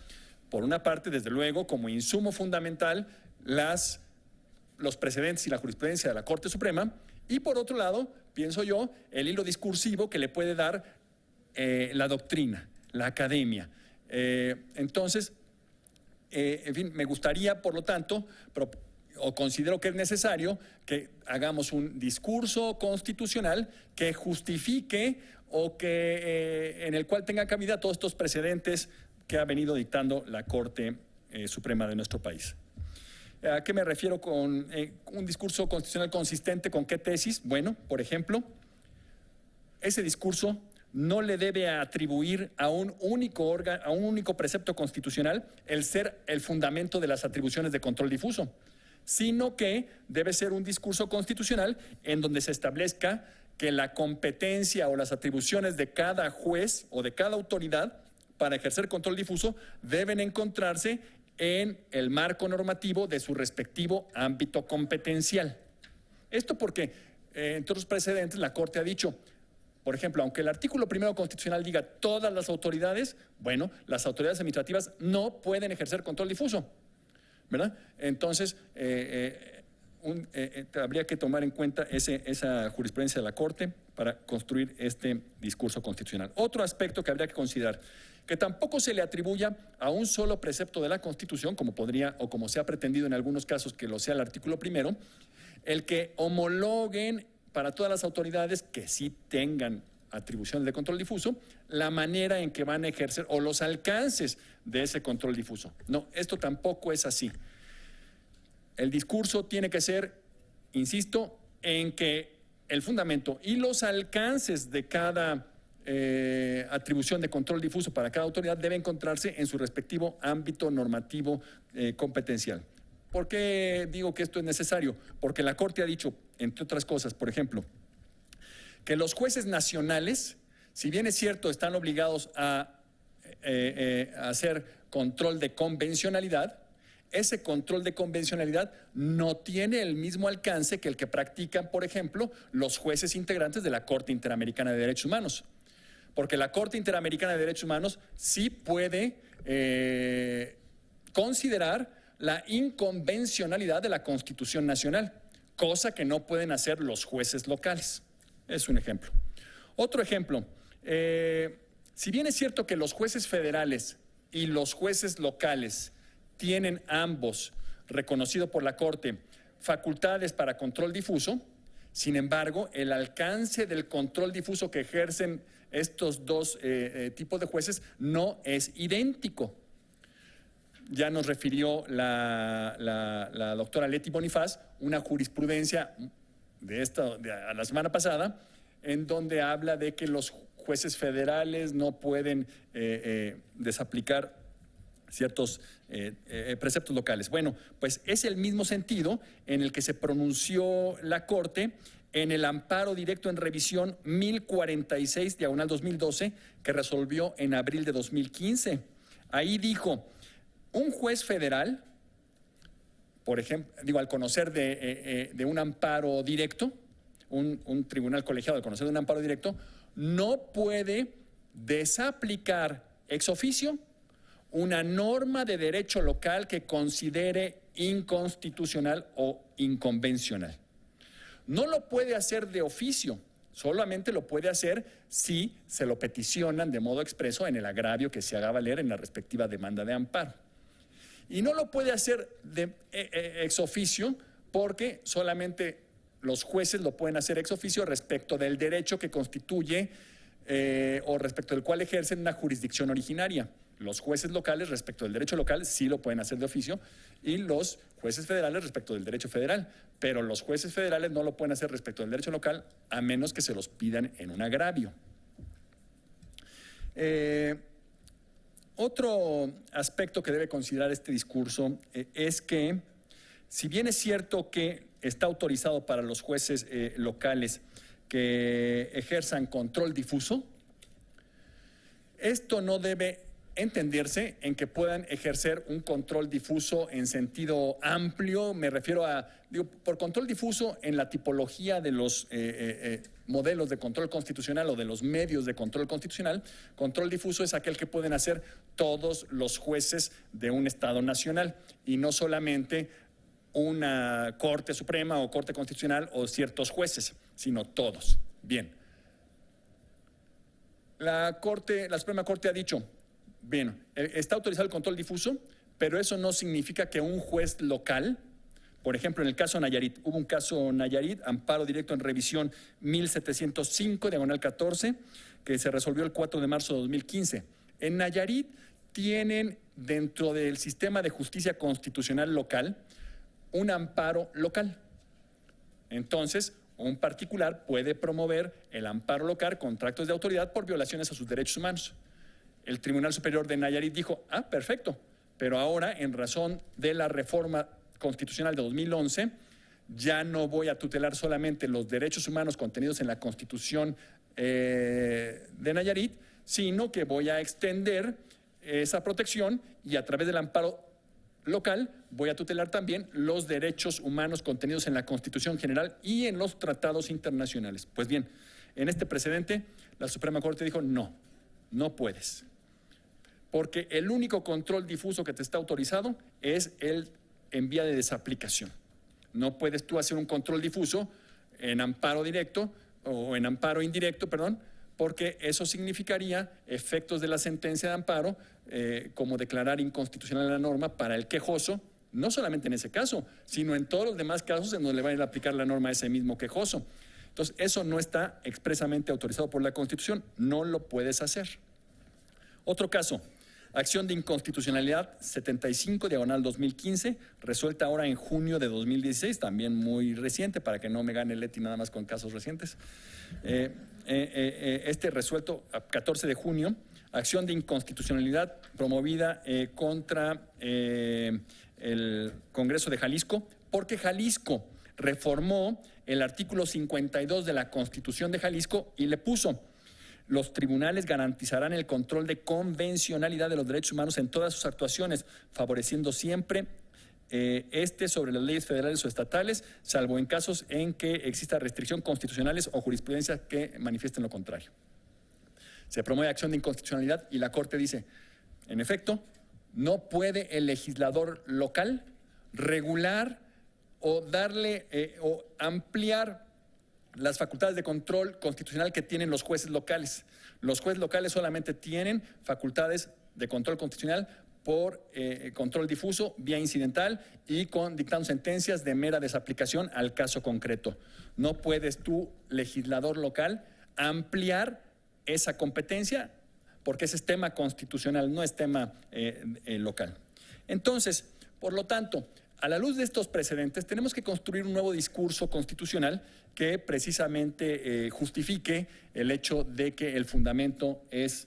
Por una parte, desde luego, como insumo fundamental, los precedentes y la jurisprudencia de la Corte Suprema, y por otro lado, pienso yo, el hilo discursivo que le puede dar la doctrina, la academia. Entonces, en fin, me gustaría, por lo tanto, o considero que es necesario que hagamos un discurso constitucional que justifique o que en el cual tenga cabida todos estos precedentes que ha venido dictando la Corte Suprema de nuestro país. ¿A qué me refiero con un discurso constitucional consistente? ¿Con qué tesis? Bueno, por ejemplo, ese discurso no le debe atribuir a un único precepto constitucional el ser el fundamento de las atribuciones de control difuso, sino que debe ser un discurso constitucional en donde se establezca que la competencia o las atribuciones de cada juez o de cada autoridad para ejercer control difuso deben encontrarse en el marco normativo de su respectivo ámbito competencial. Esto porque, entre otros precedentes, la Corte ha dicho, por ejemplo, aunque el artículo primero constitucional diga todas las autoridades, bueno, las autoridades administrativas no pueden ejercer control difuso, ¿verdad? Entonces, habría que tomar en cuenta esa jurisprudencia de la Corte para construir este discurso constitucional. Otro aspecto que habría que considerar, que tampoco se le atribuya a un solo precepto de la Constitución, como podría o como se ha pretendido en algunos casos que lo sea el artículo primero, el que homologuen para todas las autoridades que sí tengan atribuciones de control difuso, la manera en que van a ejercer o los alcances de ese control difuso. No, esto tampoco es así. El discurso tiene que ser, insisto, en que el fundamento y los alcances de cada atribución de control difuso para cada autoridad debe encontrarse en su respectivo ámbito normativo competencial. ¿Por qué digo que esto es necesario? Porque la Corte ha dicho, entre otras cosas, por ejemplo, que los jueces nacionales, si bien es cierto, están obligados a hacer control de convencionalidad, ese control de convencionalidad no tiene el mismo alcance que el que practican, por ejemplo, los jueces integrantes de la Corte Interamericana de Derechos Humanos. Porque la Corte Interamericana de Derechos Humanos sí puede considerar la inconvencionalidad de la Constitución Nacional, cosa que no pueden hacer los jueces locales. Es un ejemplo. Otro ejemplo, si bien es cierto que los jueces federales y los jueces locales tienen ambos, reconocido por la Corte, facultades para control difuso, sin embargo, el alcance del control difuso que ejercen estos dos tipos de jueces no es idéntico. Ya nos refirió la doctora Leti Bonifaz una jurisprudencia a la semana pasada, en donde habla de que los jueces federales no pueden desaplicar ciertos preceptos locales. Bueno, pues es el mismo sentido en el que se pronunció la Corte en el amparo directo en revisión 1046/2012 que resolvió en abril de 2015. Ahí dijo, un juez federal, por ejemplo, al conocer de un amparo directo, un tribunal colegiado al conocer de un amparo directo, no puede desaplicar ex oficio una norma de derecho local que considere inconstitucional o inconvencional. No lo puede hacer de oficio, solamente lo puede hacer si se lo peticionan de modo expreso en el agravio que se haga valer en la respectiva demanda de amparo. Y no lo puede hacer de ex oficio porque solamente los jueces lo pueden hacer ex oficio respecto del derecho que constituye o respecto del cual ejercen una jurisdicción originaria. los jueces locales respecto del derecho local sí lo pueden hacer de oficio y los jueces federales respecto del derecho federal, pero los jueces federales no lo pueden hacer respecto del derecho local a menos que se los pidan en un agravio. Otro aspecto que debe considerar este discurso es que, si bien es cierto que está autorizado para los jueces locales que ejerzan control difuso, esto no debe entenderse en que puedan ejercer un control difuso en sentido amplio. Me refiero a, por control difuso en la tipología de los modelos de control constitucional o de los medios de control constitucional. Control difuso es aquel que pueden hacer todos los jueces de un Estado nacional y no solamente una Corte Suprema o Corte Constitucional o ciertos jueces, sino todos. Bien. La Suprema Corte ha dicho, bien, está autorizado el control difuso, pero eso no significa que un juez local, por ejemplo, en el caso Nayarit, hubo un caso Nayarit, amparo directo en revisión 1705, diagonal 14, que se resolvió el 4 de marzo de 2015. En Nayarit tienen dentro del sistema de justicia constitucional local un amparo local. Entonces, un particular puede promover el amparo local contra actos de autoridad por violaciones a sus derechos humanos. El Tribunal Superior de Nayarit dijo, perfecto, pero ahora, en razón de la reforma constitucional de 2011, ya no voy a tutelar solamente los derechos humanos contenidos en la Constitución de Nayarit, sino que voy a extender esa protección y a través del amparo local voy a tutelar también los derechos humanos contenidos en la Constitución General y en los tratados internacionales. Pues bien, en este precedente, la Suprema Corte dijo, no puedes. Porque el único control difuso que te está autorizado es el en vía de desaplicación. No puedes tú hacer un control difuso en amparo directo o en amparo indirecto, porque eso significaría efectos de la sentencia de amparo, como declarar inconstitucional la norma para el quejoso, no solamente en ese caso, sino en todos los demás casos en donde le van a aplicar la norma a ese mismo quejoso. Entonces, eso no está expresamente autorizado por la Constitución, no lo puedes hacer. Otro caso, acción de inconstitucionalidad 75, diagonal 2015, resuelta ahora en junio de 2016, también muy reciente, para que no me gane Leti nada más con casos recientes. Este resuelto a 14 de junio, acción de inconstitucionalidad promovida contra el Congreso de Jalisco, porque Jalisco reformó el artículo 52 de la Constitución de Jalisco y le puso: los tribunales garantizarán el control de convencionalidad de los derechos humanos en todas sus actuaciones, favoreciendo siempre sobre las leyes federales o estatales, salvo en casos en que exista restricción constitucionales o jurisprudencia que manifiesten lo contrario. Se promueve acción de inconstitucionalidad y la Corte dice, en efecto, no puede el legislador local regular o darle o ampliar las facultades de control constitucional que tienen los jueces locales. Los jueces locales solamente tienen facultades de control constitucional por control difuso, vía incidental y dictando sentencias de mera desaplicación al caso concreto. No puedes tú, legislador local, ampliar esa competencia porque ese es tema constitucional, no es tema local. Entonces, por lo tanto, a la luz de estos precedentes, tenemos que construir un nuevo discurso constitucional que precisamente justifique el hecho de que el fundamento es...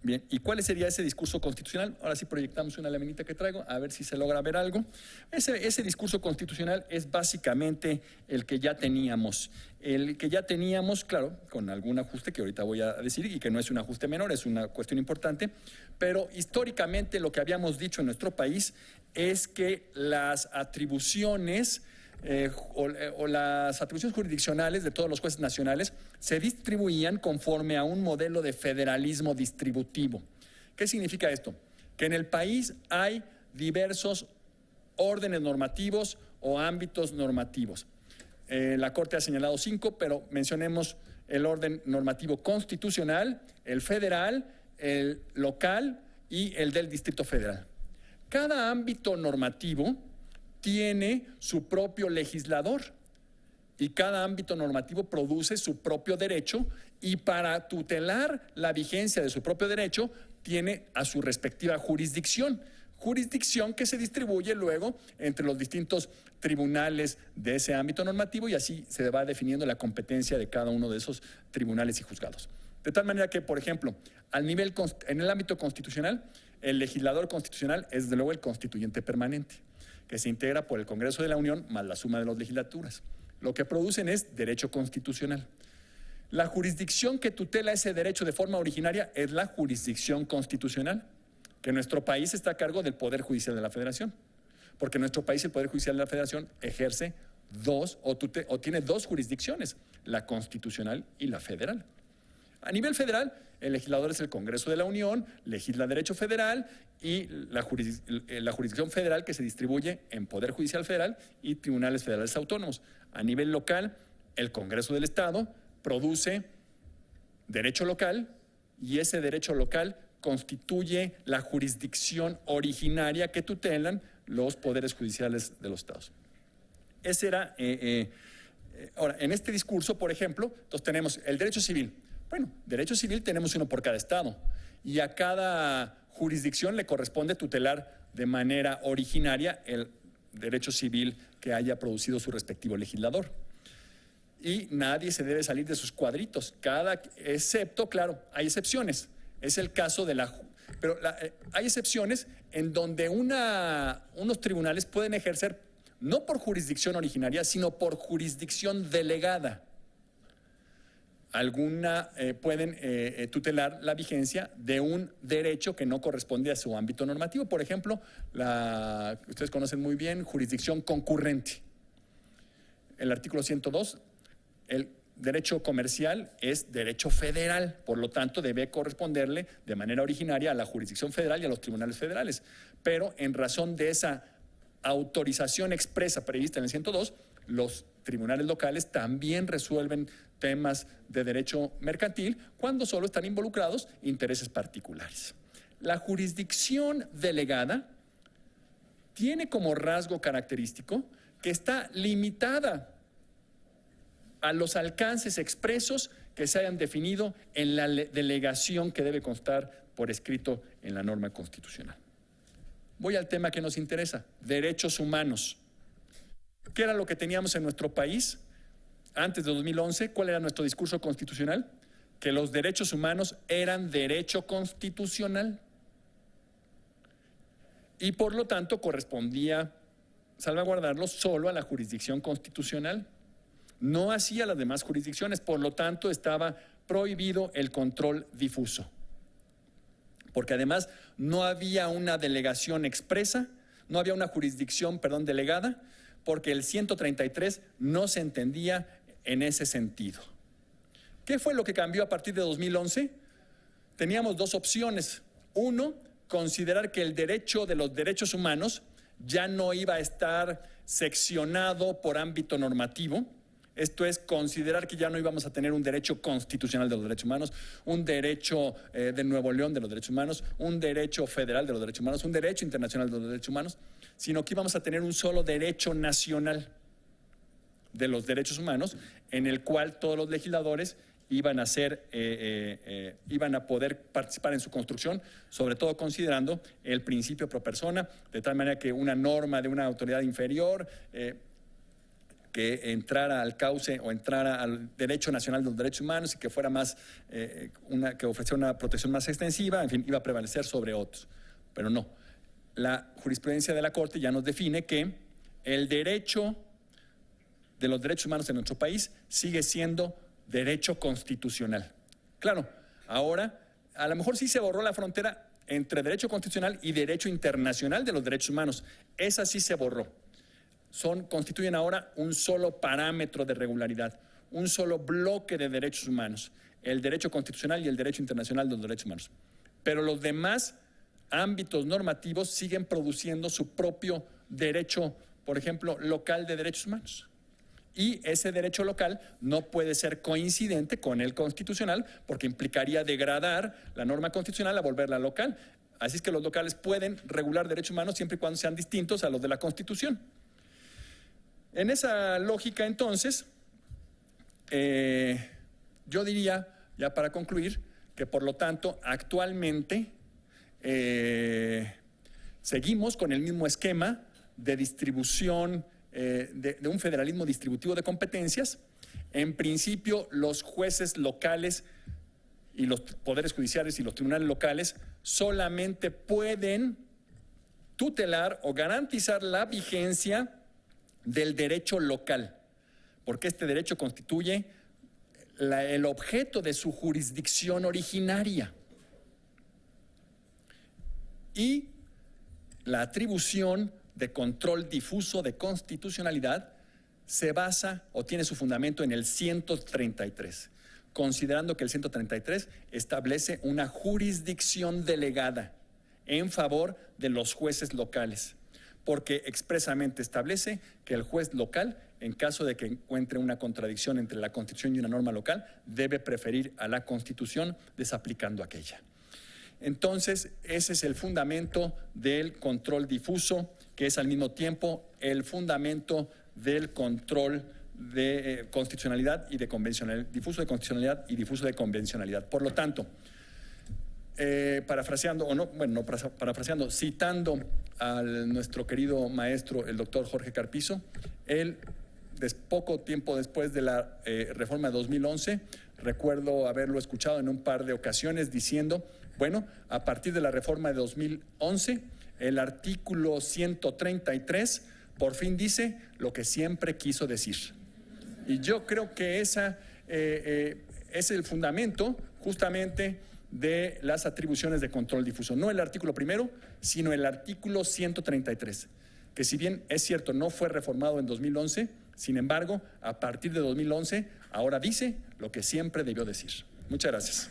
Bien, ¿y cuál sería ese discurso constitucional? Ahora sí proyectamos una laminita que traigo, a ver si se logra ver algo. Ese discurso constitucional es básicamente el que ya teníamos. El que ya teníamos, claro, con algún ajuste que ahorita voy a decir y que no es un ajuste menor, es una cuestión importante, pero históricamente lo que habíamos dicho en nuestro país es que las atribuciones o las atribuciones jurisdiccionales de todos los jueces nacionales se distribuían conforme a un modelo de federalismo distributivo. ¿Qué significa esto? Que en el país hay diversos órdenes normativos o ámbitos normativos. La Corte ha señalado 5, pero mencionemos el orden normativo constitucional, el federal, el local y el del Distrito Federal. Cada ámbito normativo tiene su propio legislador y cada ámbito normativo produce su propio derecho y para tutelar la vigencia de su propio derecho tiene a su respectiva jurisdicción que se distribuye luego entre los distintos tribunales de ese ámbito normativo y así se va definiendo la competencia de cada uno de esos tribunales y juzgados. De tal manera que, por ejemplo, en el ámbito constitucional, el legislador constitucional es, desde luego, el constituyente permanente, que se integra por el Congreso de la Unión más la suma de las legislaturas. Lo que producen es derecho constitucional. La jurisdicción que tutela ese derecho de forma originaria es la jurisdicción constitucional, que en nuestro país está a cargo del Poder Judicial de la Federación, porque en nuestro país el Poder Judicial de la Federación ejerce tiene dos jurisdicciones, la constitucional y la federal. A nivel federal, el legislador es el Congreso de la Unión, legisla derecho federal y la jurisdicción federal que se distribuye en Poder Judicial Federal y tribunales federales autónomos. A nivel local, el Congreso del Estado produce derecho local y ese derecho local constituye la jurisdicción originaria que tutelan los poderes judiciales de los estados. Ese era, ahora, en este discurso, por ejemplo, entonces tenemos el derecho civil. Bueno, derecho civil tenemos uno por cada estado y a cada jurisdicción le corresponde tutelar de manera originaria el derecho civil que haya producido su respectivo legislador. Y nadie se debe salir de sus cuadritos, excepto, claro, hay excepciones. Es el caso de hay excepciones en donde unos tribunales pueden ejercer no por jurisdicción originaria, sino por jurisdicción delegada. Pueden tutelar la vigencia de un derecho que no corresponde a su ámbito normativo. Por ejemplo, ustedes conocen muy bien, jurisdicción concurrente. El artículo 102, el derecho comercial es derecho federal, por lo tanto debe corresponderle de manera originaria a la jurisdicción federal y a los tribunales federales. Pero en razón de esa autorización expresa prevista en el 102, los tribunales locales también resuelven temas de derecho mercantil cuando solo están involucrados intereses particulares. La jurisdicción delegada tiene como rasgo característico que está limitada a los alcances expresos que se hayan definido en la delegación que debe constar por escrito en la norma constitucional. Voy al tema que nos interesa, derechos humanos. ¿Qué era lo que teníamos en nuestro país antes de 2011? ¿Cuál era nuestro discurso constitucional? Que los derechos humanos eran derecho constitucional y por lo tanto correspondía salvaguardarlos solo a la jurisdicción constitucional. No hacía las demás jurisdicciones, por lo tanto estaba prohibido el control difuso. Porque además no había una delegación expresa, no había una jurisdicción, delegada, porque el 133 no se entendía en ese sentido. ¿Qué fue lo que cambió a partir de 2011? Teníamos dos opciones. Uno, considerar que el derecho de los derechos humanos ya no iba a estar seccionado por ámbito normativo. Esto es, considerar que ya no íbamos a tener un derecho constitucional de los derechos humanos, un derecho de Nuevo León de los derechos humanos, un derecho federal de los derechos humanos, un derecho internacional de los derechos humanos, sino que íbamos a tener un solo derecho nacional de los derechos humanos, en el cual todos los legisladores iban a poder participar en su construcción, sobre todo considerando el principio pro persona, de tal manera que una norma de una autoridad inferior que entrara al cauce o entrara al derecho nacional de los derechos humanos y que fuera más, que ofreciera una protección más extensiva, en fin, iba a prevalecer sobre otros. Pero no, la jurisprudencia de la Corte ya nos define que el derecho de los derechos humanos en nuestro país sigue siendo derecho constitucional. Claro, ahora a lo mejor sí se borró la frontera entre derecho constitucional y derecho internacional de los derechos humanos. Esa sí se borró. Constituyen ahora un solo parámetro de regularidad, un solo bloque de derechos humanos, el derecho constitucional y el derecho internacional de los derechos humanos. Pero los demás ámbitos normativos siguen produciendo su propio derecho, por ejemplo, local de derechos humanos. Y ese derecho local no puede ser coincidente con el constitucional porque implicaría degradar la norma constitucional a volverla local. Así es que los locales pueden regular derechos humanos siempre y cuando sean distintos a los de la Constitución. En esa lógica, entonces, yo diría, ya para concluir, que por lo tanto, actualmente seguimos con el mismo esquema de distribución, de un federalismo distributivo de competencias. En principio, los jueces locales y los poderes judiciales y los tribunales locales solamente pueden tutelar o garantizar la vigencia del derecho local, porque este derecho constituye el objeto de su jurisdicción originaria. Y la atribución de control difuso de constitucionalidad se basa o tiene su fundamento en el 133, considerando que el 133 establece una jurisdicción delegada en favor de los jueces locales, porque expresamente establece que el juez local, en caso de que encuentre una contradicción entre la Constitución y una norma local, debe preferir a la Constitución desaplicando aquella. Entonces, ese es el fundamento del control difuso, que es al mismo tiempo el fundamento del control de constitucionalidad y de convencionalidad, difuso de constitucionalidad y difuso de convencionalidad. Por lo tanto, citando a nuestro querido maestro, el doctor Jorge Carpizo, él, poco tiempo después de la reforma de 2011, recuerdo haberlo escuchado en un par de ocasiones diciendo, bueno, a partir de la reforma de 2011, el artículo 133 por fin dice lo que siempre quiso decir. Y yo creo que ese es el fundamento justamente de las atribuciones de control difuso. No el artículo primero, sino el artículo 133, que si bien es cierto no fue reformado en 2011, sin embargo, a partir de 2011, ahora dice lo que siempre debió decir. Muchas gracias.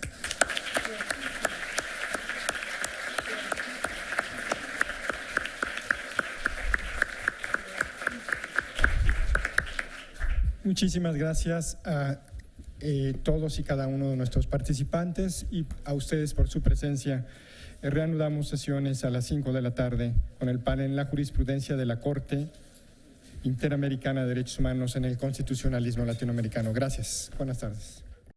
Muchísimas gracias a todos y cada uno de nuestros participantes y a ustedes por su presencia. Reanudamos sesiones a las 5 de la tarde con el panel La jurisprudencia de la Corte Interamericana de Derechos Humanos en el Constitucionalismo Latinoamericano. Gracias. Buenas tardes.